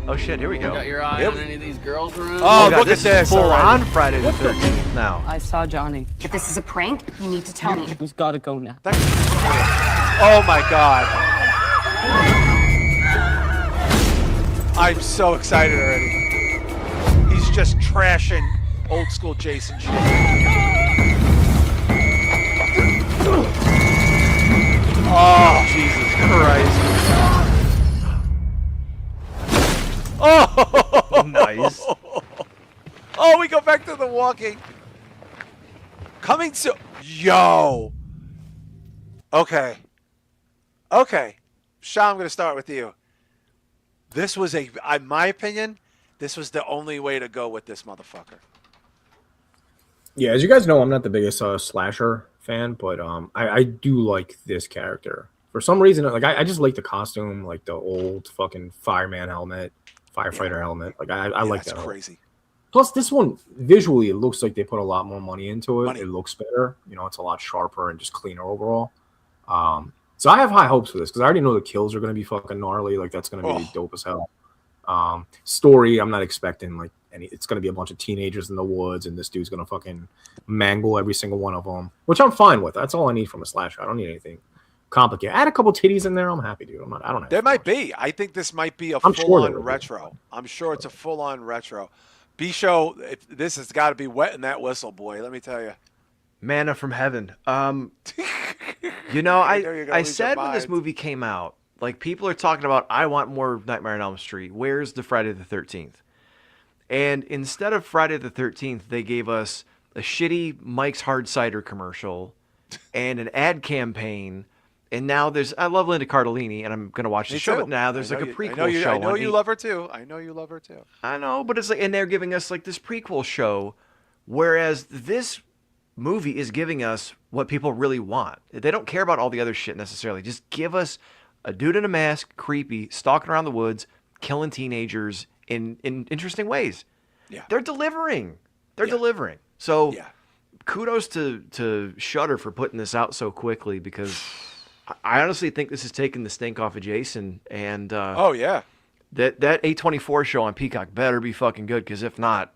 Oh shit, here we go. You got your eye on any of these girls' rooms? Oh, God, look at this. Full on Friday the 13th now. I saw Johnny. If this is a prank, you need to tell me. Who's gotta go now? Oh my god. I'm so excited already. He's just trashing old school Jason shit. Oh, Jesus Christ. Oh, nice. Oh, we go back to the walking. Coming to... Yo. Okay. Shah, I'm going to start with you. This was in my opinion, this was the only way to go with this motherfucker. Yeah, as you guys know, I'm not the biggest slasher fan, but I do like this character For some reason, like I just like the costume, like the old fucking fireman helmet, firefighter helmet. Like I like that. That's crazy. Plus, this one visually, it looks like they put a lot more money into it. It looks better. You know, it's a lot sharper and just cleaner overall. So I have high hopes for this because I already know the kills are going to be fucking gnarly. Like that's going to be dope as hell. Story, I'm not expecting like any. It's going to be a bunch of teenagers in the woods, and this dude's going to fucking mangle every single one of them, which I'm fine with. That's all I need from a slasher. I don't need anything complicated. Add a couple titties in there. I'm happy, dude. I don't have. There might be. I think this might be a full-on retro. I'm sure it's a full-on retro. B-Show, this has got to be wetting that whistle, boy. Let me tell you. Manna from heaven. You know, I said when this movie came out, like people are talking about, I want more Nightmare on Elm Street. Where's the Friday the 13th? And instead of Friday the 13th, they gave us a shitty Mike's Hard Cider commercial and an ad campaign. And now I love Linda Cardellini, and I'm going to watch the show. But now there's like a prequel show. I know you love her too. I know you love her too. I know, but it's like, and they're giving us like this prequel show, whereas this movie is giving us what people really want. They don't care about all the other shit necessarily. Just give us a dude in a mask, creepy, stalking around the woods, killing teenagers in interesting ways. Yeah, they're delivering. They're delivering. So, kudos to Shudder for putting this out so quickly because I honestly think this is taking the stink off of Jason. And that A24 show on Peacock better be fucking good because if not,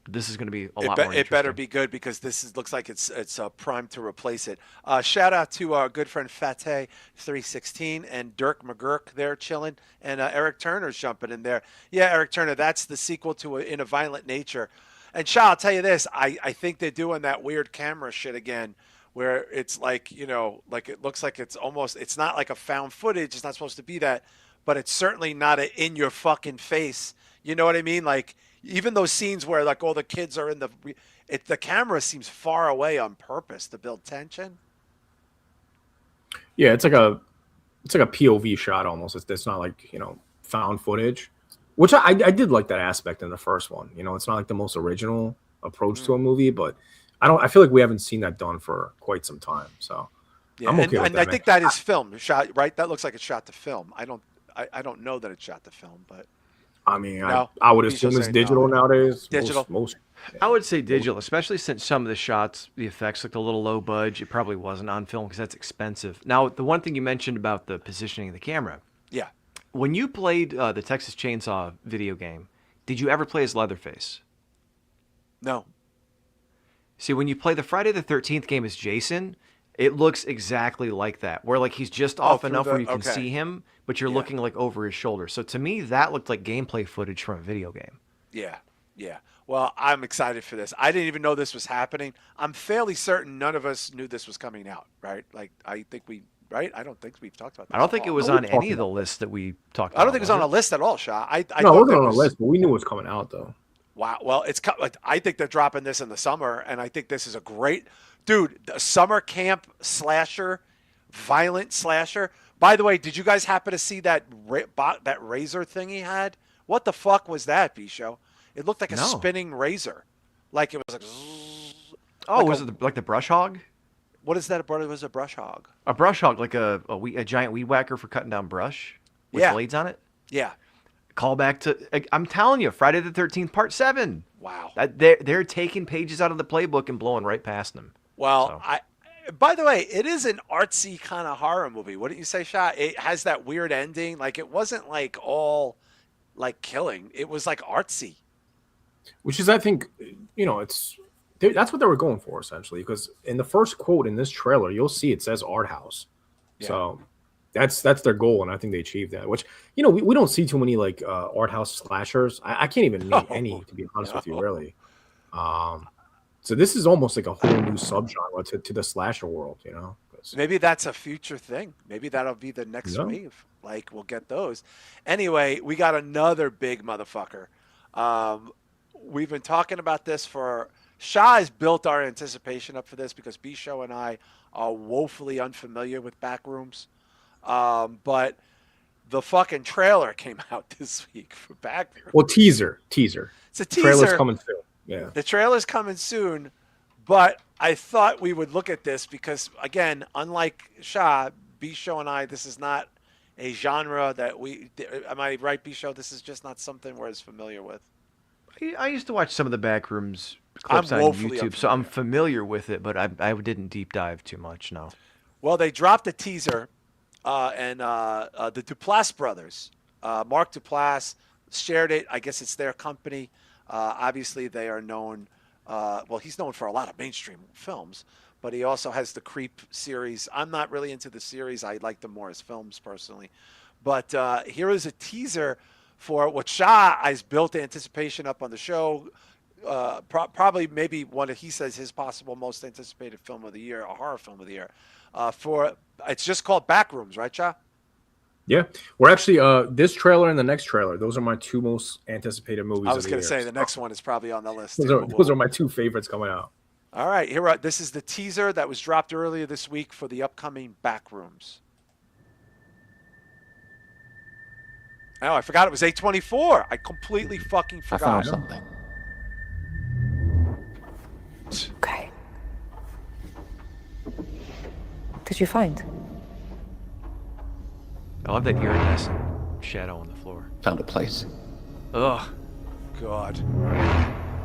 this is going to be a lot more interesting. It better be good because this looks like it's primed to replace it. Shout out to our good friend Fateh316 and Dirk McGurk there chilling, and Eric Turner's jumping in there. Yeah, Eric Turner, that's the sequel to In a Violent Nature. And Shah, I'll tell you this, I think they're doing that weird camera shit again where it's like, you know, like it looks like it's not like a found footage. It's not supposed to be that, but it's certainly not in your fucking face. You know what I mean? Like, even those scenes where like all the kids are in the camera seems far away on purpose to build tension. Yeah, it's like a POV shot almost. It's not like, you know, found footage, which I did like that aspect in the first one. You know, it's not like the most original approach to a movie, but I feel like we haven't seen that done for quite some time. So yeah, I'm okay with and that. I think that is filmed, shot right. That looks like it's shot to film. I don't know that it's shot to film, but. I mean, I would assume it's digital nowadays. Digital. Most I would say digital, especially since some of the shots, the effects looked a little low budge. It probably wasn't on film because that's expensive. Now, the one thing you mentioned about the positioning of the camera. Yeah. When you played the Texas Chainsaw video game, did you ever play as Leatherface? No. See, when you play the Friday the 13th game as Jason, it looks exactly like that, where like he's just off enough where you can see him, but you're looking like over his shoulder. So to me, that looked like gameplay footage from a video game. Yeah, yeah. Well, I'm excited for this. I didn't even know this was happening. I'm fairly certain none of us knew this was coming out, right? Like, I think I don't think we've talked about this. I don't think it was on any of the lists that we talked about. I don't think it was on a list at all, Shah. No, it wasn't on a list, but we knew it was coming out, though. Wow. Well, I think they're dropping this in the summer, and I think this is a great... Dude, the summer camp slasher, violent slasher. By the way, did you guys happen to see that razor thing he had? What the fuck was that, B-Show? It looked like a spinning razor. Like it was like... Oh, was it like the brush hog? What is that? It was a brush hog. A brush hog, like a giant weed whacker for cutting down brush with blades on it? Yeah. Call back to... I'm telling you, Friday the 13th, Part 7. Wow. They're taking pages out of the playbook and blowing right past them. Well, by the way, it is an artsy kind of horror movie. Wouldn't you say, Shah? It has that weird ending. Like, it wasn't like all like killing. It was like artsy. Which is, I think, you know, that's what they were going for essentially. Because in the first quote in this trailer, you'll see it says art house. Yeah. So that's their goal, and I think they achieved that. Which, you know, we don't see too many like art house slashers. I can't even name any, to be honest with you, really. So this is almost like a whole new subgenre to the slasher world, you know. Maybe that's a future thing. Maybe that'll be the next wave. Like, we'll get those. Anyway, we got another big motherfucker. We've been talking about this for... Shah has built our anticipation up for this because B-Show and I are woefully unfamiliar with Backrooms. But the fucking trailer came out this week for Backrooms. Well, teaser. It's a teaser. Trailer's coming soon. Yeah. The trailer's coming soon, but I thought we would look at this because, again, unlike Shah, B-Show and I, this is not a genre that we. Am I right, B-Show? This is just not something we're as familiar with. I used to watch some of the Backrooms clips on YouTube, so I'm familiar with it, but I didn't deep dive too much. No. Well, they dropped a teaser, and the Duplass brothers, Mark Duplass, shared it. I guess it's their company. Obviously, they are known. Well, he's known for a lot of mainstream films, but he also has the Creep series. I'm not really into the series. I like them more as films personally. But here is a teaser for what Shah has built anticipation up on the show. Probably maybe one of, he says, his possible most anticipated film of the year, a horror film of the year. It's just called Backrooms, right, Shah? Yeah, we're actually this trailer and the next trailer. Those are my two most anticipated movies. I was going to say the next one is probably on the list. Those are my two favorites coming out. All right, this is the teaser that was dropped earlier this week for the upcoming Backrooms. Oh, I forgot it was 8/24. I completely fucking forgot. I found something. Okay. What did you find? I love that iridescent shadow on the floor. Found a place. Ugh. God.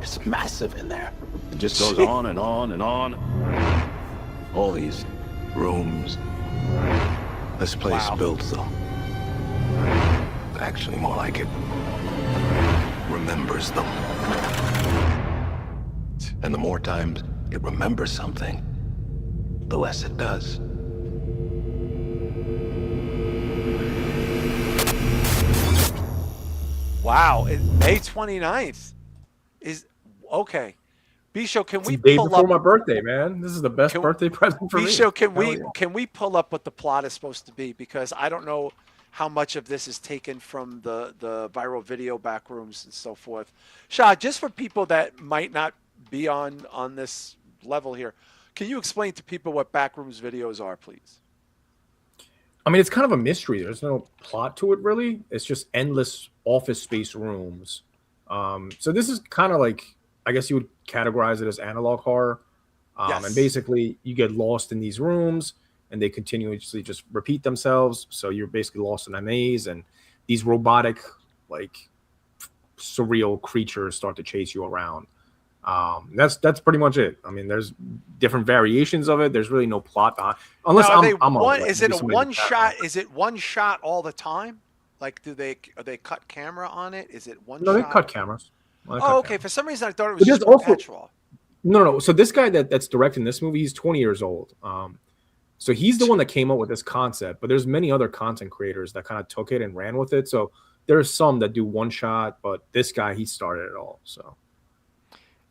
It's massive in there. It just goes on and on and on. All these rooms. This place built, though. Actually, more like it remembers them. And the more times it remembers something, the less it does. Wow, May 29th is okay. B-Show, can we day pull before up my birthday, man? This is the best birthday present for me. B-Show, can we pull up what the plot is supposed to be? Because I don't know how much of this is taken from the viral video Backrooms and so forth. Shah, just for people that might not be on this level here, can you explain to people what Backrooms videos are, please? I mean, it's kind of a mystery. There's no plot to it, really. It's just endless office space rooms. So this is kind of like, I guess you would categorize it as analog horror. Yes. And basically, you get lost in these rooms, and they continuously just repeat themselves. So you're basically lost in a maze, and these robotic, like, surreal creatures start to chase you around. That's pretty much it. I mean, there's different variations of it. There's really no plot behind. Unless is it a one shot? Is it one shot all the time? Like, are they cut camera on it? Is it one? No, shot? they cut cameras. Okay. For some reason, I thought it was just perpetual. No. So this guy that's directing this movie, he's 20 years old. So he's the one that came up with this concept. But there's many other content creators that kind of took it and ran with it. So there's some that do one shot, but this guy, he started it all. So.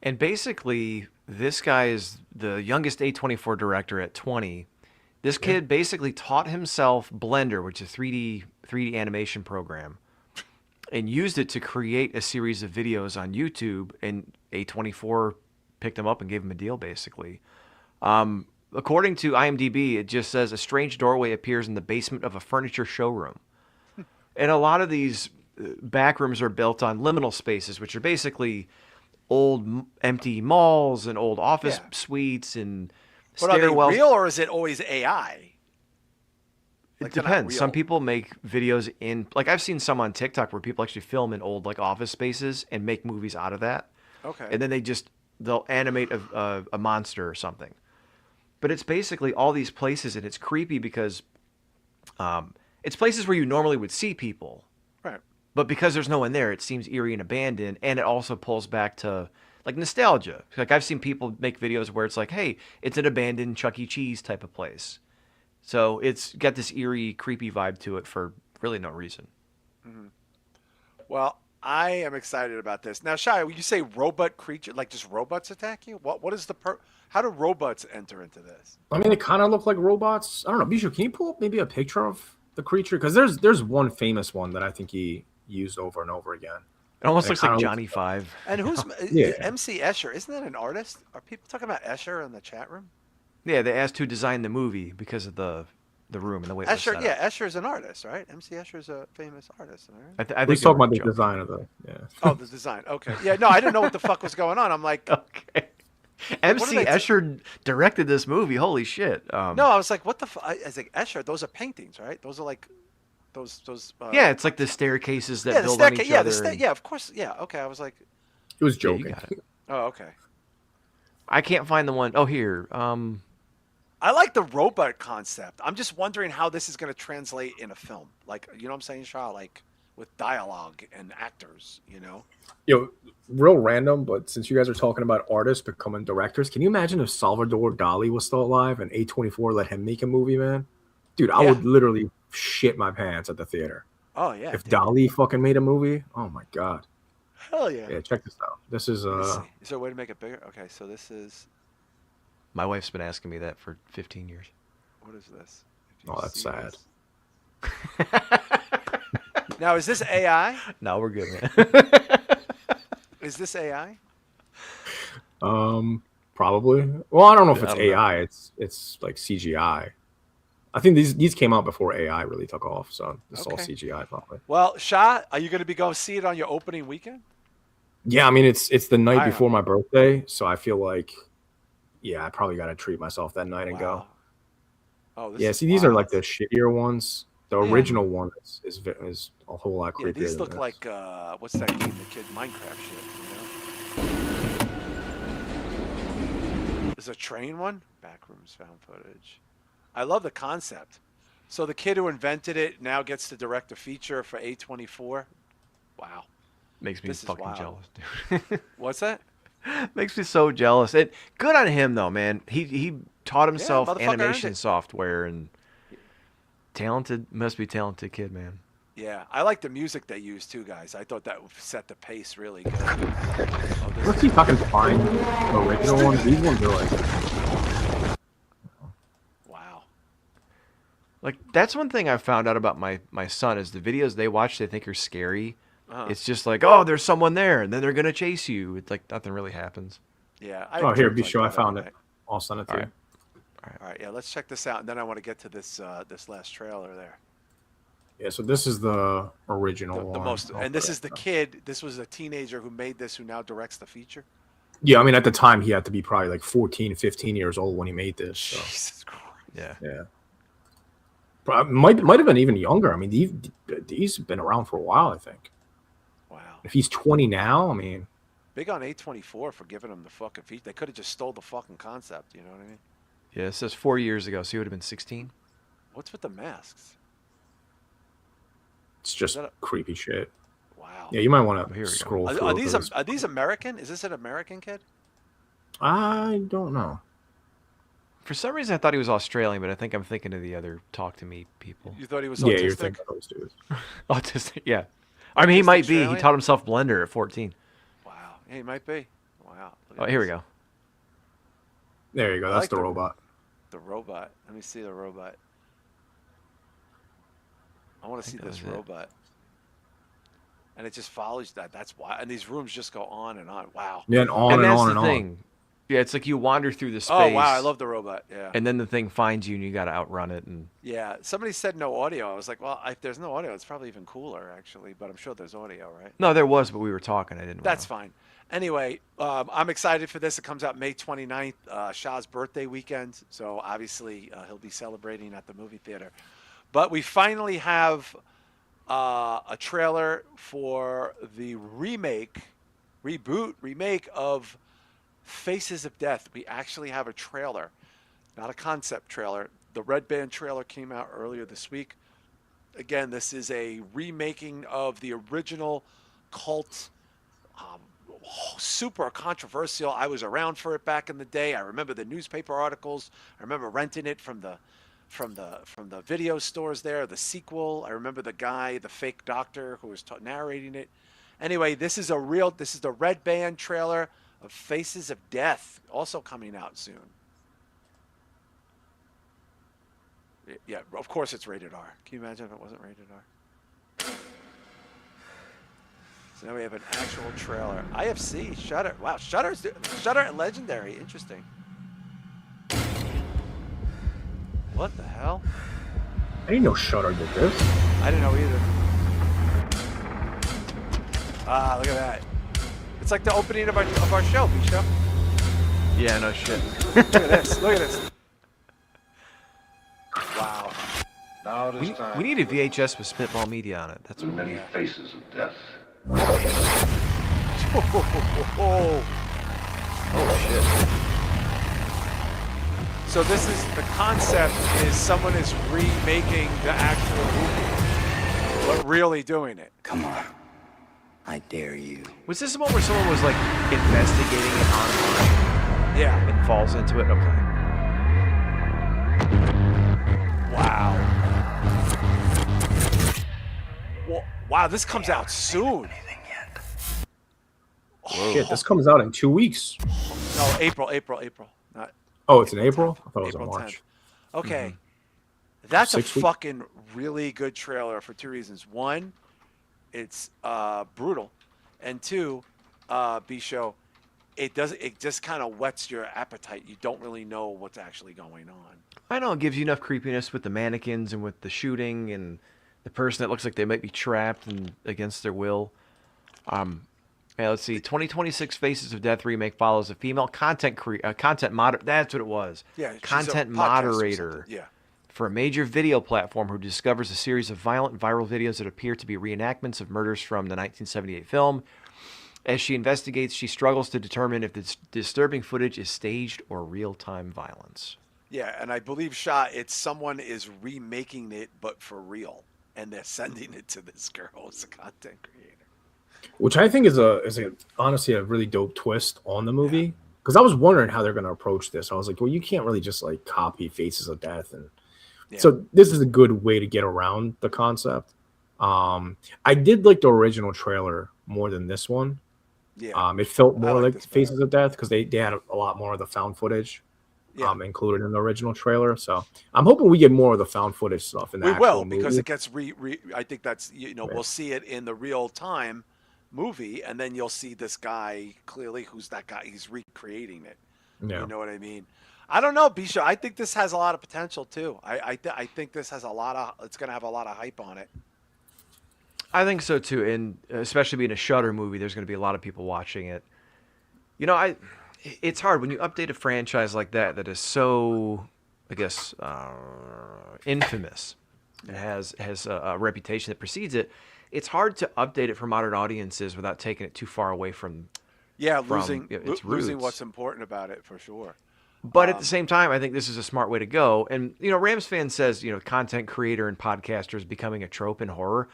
And basically, this guy is the youngest A24 director at 20. This kid basically taught himself Blender, which is a 3D animation program, and used it to create a series of videos on YouTube. And A24 picked him up and gave him a deal, basically. According to IMDb, it just says a strange doorway appears in the basement of a furniture showroom. And a lot of these backrooms are built on liminal spaces, which are basically old empty malls and old office suites and but stairwells. Are they real, or is it always AI? It depends. Some people make videos in, like, I've seen some on TikTok where people actually film in old, like, office spaces and make movies out of that. Okay. And then they'll animate a monster or something. But it's basically all these places, and it's creepy because it's places where you normally would see people. Right. But because there's no one there, it seems eerie and abandoned, and it also pulls back to, like, nostalgia. Like, I've seen people make videos where it's like, hey, it's an abandoned Chuck E. Cheese type of place. So it's got this eerie, creepy vibe to it for really no reason. Mm-hmm. Well, I am excited about this. Now, Shia, when you say robot creature, like just robots attack you? What is how do robots enter into this? I mean, they kind of look like robots. I don't know. Bijou, can you pull up maybe a picture of the creature? Because there's one famous one that I think he used over and over again. It almost looks like Johnny Five. And who's MC Escher? Isn't that an artist? Are people talking about Escher in the chat room? Yeah, they asked who designed the movie because of the room and the way it was set up. Escher's an artist, right? MC Escher's a famous artist, right? I think he's talking about the design of the Oh, the design. Okay. Yeah, no, I didn't know what the fuck was going on. I'm like, okay. MC Escher directed this movie. Holy shit! No, I was like, what the? I was like, Escher. Those are paintings, right? Those are like, those. Yeah, it's like the staircases that build on each other. Yeah, of course. Yeah, okay. I was like, it was joking. Yeah, you got it. Oh, okay. I can't find the one. Oh, here. I like the robot concept. I'm just wondering how this is going to translate in a film. Like, you know what I'm saying, Shah? Like with dialogue and actors, you know? Yo, real random, but since you guys are talking about artists becoming directors, can you imagine if Salvador Dali was still alive and A24 let him make a movie, man? Dude, I would literally shit my pants at the theater. Oh, yeah. If Dali fucking made a movie, oh my God. Hell yeah. Yeah, check this out. This is Is there a way to make it bigger? Okay, so this is... My wife's been asking me that for 15 years. What is this? Oh, that's sad. Now, is this AI? No, we're good, man. Is this AI? Probably. Well, I don't know if it's AI. It's like CGI. I think these came out before AI really took off, so it's all CGI probably. Well, Shah, are you going to be going to see it on your opening weekend? Yeah, I mean it's the night before my birthday, so I feel like, yeah, I probably got to treat myself that night and go. Oh, yeah. See, these are like the shittier ones. The original one is a whole lot creepier. Yeah, these look like what's that game? The kid Minecraft shit. You know? There's a train one. Backrooms found footage. I love the concept. So the kid who invented it now gets to direct a feature for A24. Wow. Makes me fucking jealous, dude. What's that? Makes me so jealous. Good on him though, man. He taught himself animation software and must be talented kid, man. Yeah, I like the music they use too, guys. I thought that would set the pace really good. Let's see if I can find the original ones. These ones are like, wow. Like that's one thing I found out about my son is the videos they watch they think are scary. It's just like, oh, there's someone there, and then they're gonna chase you. It's like nothing really happens. Yeah. Here, be sure I found it. I'll send it to you. All right. Yeah, let's check this out, and then I want to get to this this last trailer there. Yeah. So this is the original one. The most, and this is the kid. This was a teenager who made this, who now directs the feature. Yeah, I mean, at the time, he had to be probably like 14, 15 years old when he made this. So. Jesus Christ. Yeah. Yeah. Might have been even younger. I mean, these have been around for a while, I think. Wow. If he's 20 now, I mean. Big on A24 for giving him the fucking feature. They could have just stole the fucking concept. You know what I mean? Yeah, it says 4 years ago, so he would have been 16. What's with the masks? It's just creepy shit. Wow. Yeah, you might want to scroll through. Are these American? Is this an American kid? I don't know. For some reason, I thought he was Australian, but I think I'm thinking of the other Talk to Me people. You thought he was autistic? Yeah, you're thinking of those dudes. Autistic, yeah. I mean, he might be. He taught himself Blender at 14. Wow. Yeah, he might be. Wow. Oh, here we go. There you go. That's the robot. The robot. Let me see the robot. I want to see this robot. And it just follows that. That's why. And these rooms just go on and on. Wow. Yeah, and on and on and on. Yeah, it's like you wander through the space. Oh, wow. I love the robot. Yeah. And then the thing finds you and you got to outrun it. And yeah. Somebody said no audio. I was like, well, if there's no audio, it's probably even cooler, actually. But I'm sure there's audio, right? No, there was, but we were talking. I didn't. That's fine. Anyway, I'm excited for this. It comes out May 29th, Shah's birthday weekend. So obviously he'll be celebrating at the movie theater. But we finally have a trailer for the remake of Faces of Death. We actually have a trailer, not a concept trailer. The Red Band trailer came out earlier this week. Again, this is a remaking of the original cult. Super controversial. I was around for it back in the day. I remember the newspaper articles. I remember renting it from the video stores there. The sequel. I remember the guy, the fake doctor who was narrating it. Anyway, this is the Red Band trailer of Faces of Death, also coming out soon. Yeah, of course it's rated R. Can you imagine if it wasn't rated R? So now we have an actual trailer. IFC, Shudder. Wow, Shudder and Legendary. Interesting. What the hell? I didn't know Shudder did this. I didn't know either. Ah, look at that. It's like the opening of our show, B-Show. Yeah, no shit. Look at this. Look at this. Wow. Now it is We need a VHS with Spitball Media on it. That's what many faces of death. Oh shit. So this is the concept is someone is remaking the actual movie, but really doing it. Come on. I dare you. Was this the one where someone was like investigating it online? Yeah. And falls into it? Okay. Wow. Well, wow, this comes out soon. Shit, this comes out in 2 weeks. No, April. Not. Oh, it's in April? I thought it was in April March. 10th. Okay. That's a 6 weeks? fucking really good trailer for two reasons. One, it's brutal, and two, B-Show, it just kind of whets your appetite. You don't really know what's actually going on. I know it gives you enough creepiness with the mannequins and with the shooting and the person that looks like they might be trapped and against their will. Yeah, let's see. 2026 Faces of Death remake follows a female content moderator. That's what it was. Yeah, she's content a podcast or moderator. something. Yeah. For a major video platform who discovers a series of violent viral videos that appear to be reenactments of murders from the 1978 film. As she investigates, she struggles to determine if the disturbing footage is staged or real-time violence. Yeah, and I believe, Shah, it's someone is remaking it, but for real, and they're sending it to this girl as a content creator. Which I think is honestly a really dope twist on the movie. Because I was wondering how they're going to approach this. I was like, well, you can't really just like copy Faces of Death. And so this is a good way to get around the concept. I did like the original trailer more than this one. Yeah. It felt more like Faces of Death because they had a lot more of the found footage included in the original trailer. So I'm hoping we get more of the found footage stuff in the actual movie. Because it gets I think that's, we'll see it in the real time movie, and then you'll see this guy clearly who's that guy. He's recreating it. Yeah. You know what I mean? I don't know, Bisha. I think this has a lot of potential too. I think this has it's going to have a lot of hype on it. I think so too, and especially being a Shudder movie, there's going to be a lot of people watching it. It's hard when you update a franchise like that is so, I guess, infamous. It has a reputation that precedes it. It's hard to update it for modern audiences without taking it too far away from. Yeah, losing what's important about it for sure. But at the same time, I think this is a smart way to go. And Rams fan says content creator and podcaster is becoming a trope in horror.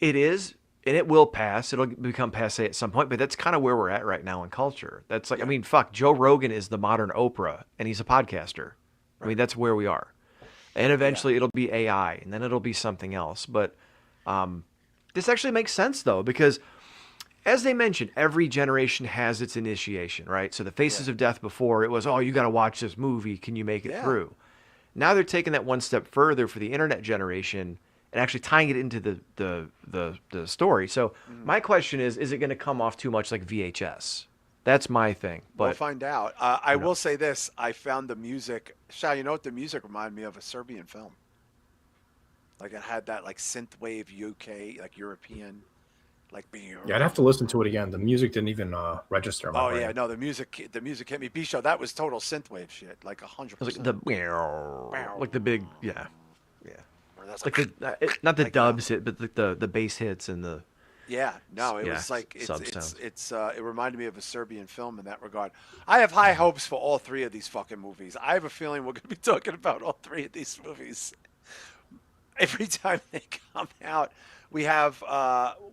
It is, and it will pass. It'll become passé at some point. But that's kind of where we're at right now in culture. That's like, Joe Rogan is the modern Oprah, and he's a podcaster. Right. I mean, that's where we are. And eventually, it'll be AI, and then it'll be something else. But this actually makes sense, though, because as they mentioned, every generation has its initiation, right? So the Faces of Death before, it was, you got to watch this movie. Can you make it through? Now they're taking that one step further for the internet generation and actually tying it into the story. So my question is it going to come off too much like VHS? That's my thing. But we'll find out. I will say this. I found the music. Shah, you know what the music reminded me of? A Serbian film. Like it had that like synthwave UK, like European, like being. Yeah, I'd have to listen to it again. The music didn't even register. Oh yeah, no, the music hit me. B-Show, that was total synthwave shit, like 100%. Like the big, yeah. Like the not the like dubs hit, but the bass hits and the. Yeah, no, it was like it reminded me of a Serbian film in that regard. I have high hopes for all three of these fucking movies. I have a feeling we're going to be talking about all three of these movies every time they come out. We have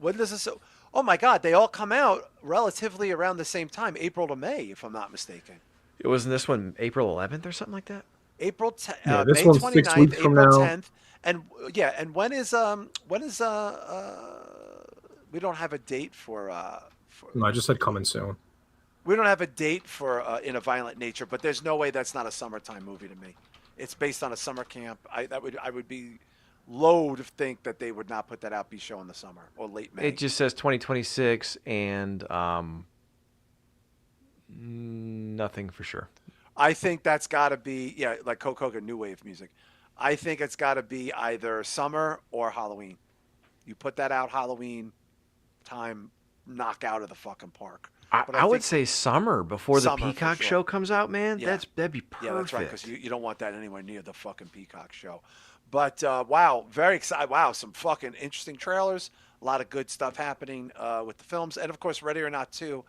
when does this? Oh my God, they all come out relatively around the same time, April to May, if I'm not mistaken. It wasn't this one April 11th or something like that? April May one's 29th, April now. 10th, and when is we don't have a date for No, I just said coming soon. We don't have a date for In a Violent Nature, but there's no way that's not a summertime movie to me. It's based on a summer camp. I would be low to think that they would not put that out, be show in the summer or late May. It just says 2026 and nothing for sure. I think that's got to be like Coke Hogan new wave music. I think it's got to be either summer or Halloween. You put that out Halloween time, knock out of the fucking park. I would say summer before the Peacock show comes out, man. Yeah. That'd be perfect. Yeah, that's right, because you don't want that anywhere near the fucking Peacock show. But wow, very excited. Wow, some fucking interesting trailers. A lot of good stuff happening with the films, and of course, Ready or Not 2.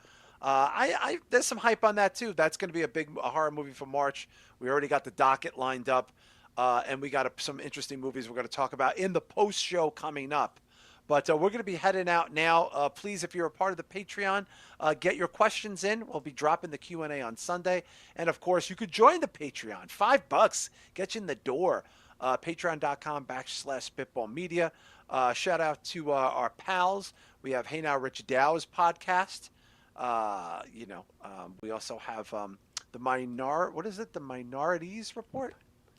There's some hype on that too. That's going to be a horror movie for March. We already got the docket lined up, and we got some interesting movies we're going to talk about in the post show coming up. But we're going to be heading out now. Please, if you're a part of the Patreon, get your questions in. We'll be dropping the Q&A on Sunday. And, of course, you could join the Patreon. $5 get you in the door. Patreon.com/spitballmedia. Shout out to our pals. We have Hey Now Rich Dow's podcast. We also have the Minorities Report.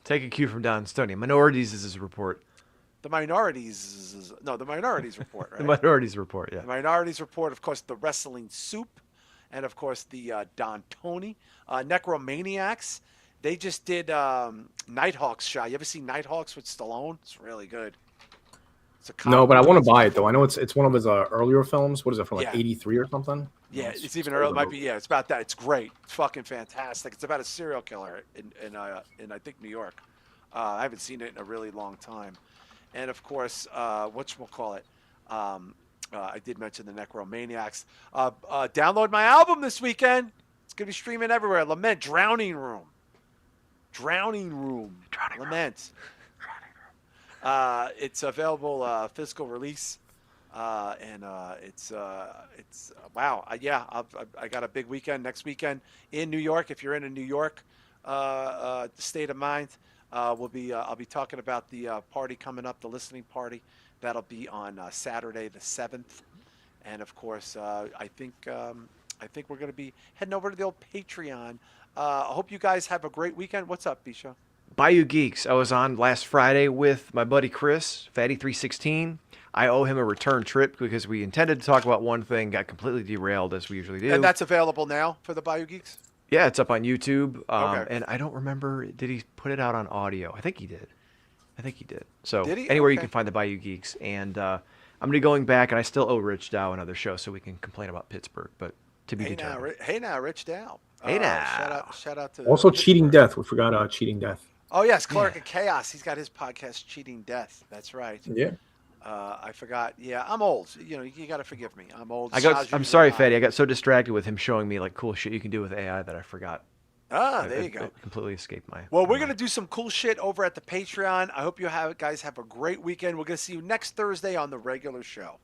Take a cue from Don Stoney. Minorities is his report. The Minorities Report, right? The Minorities Report, yeah. The Minorities Report, of course, the Wrestling Soup, and, of course, the Don Tony. Necromaniacs, they just did Nighthawks, Shah. You ever see Nighthawks with Stallone? It's really good. No, but I want to buy it, though. I know it's one of his earlier films. What is it, from like 83 or something? Yeah, it's even early. It might be, it's about that. It's great. It's fucking fantastic. It's about a serial killer in I think, New York. I haven't seen it in a really long time. And, of course, whatchamacallit, I did mention the Necromaniacs. Download my album this weekend. It's going to be streaming everywhere. Lament, Drowning Room. Lament. It's available physical release. And it's wow. I got a big weekend next weekend in New York. If you're in a New York state of mind, I'll be talking about the party coming up, the listening party. That'll be on Saturday the 7th, and of course, I think we're going to be heading over to the old Patreon. I hope you guys have a great weekend. What's up, Bisha? Bayou Geeks. I was on last Friday with my buddy Chris, Fatty316. I owe him a return trip because we intended to talk about one thing, got completely derailed as we usually do. And that's available now for the Bayou Geeks? Yeah, it's up on YouTube. Okay. And I don't remember, did he put it out on audio? I think he did. So did he? Anywhere Okay. you can find the Bayou Geeks. And I'm going to be going back, and I still owe Rich Dow another show so we can complain about Pittsburgh, but to be determined. Hey now, Rich Dow. Hey now. Shout out to Also, Cheating Death. We forgot Cheating Death. Oh, yes, Cleric of Chaos. He's got his podcast, Cheating Death. That's right. Yeah. I forgot. Yeah, I'm old. You got to forgive me. I'm old. I'm sorry, Fatty. I got so distracted with him showing me like cool shit you can do with AI that I forgot. There you go. It completely escaped my. Well, we're going to do some cool shit over at the Patreon. I hope you guys have a great weekend. We're going to see you next Thursday on the regular show.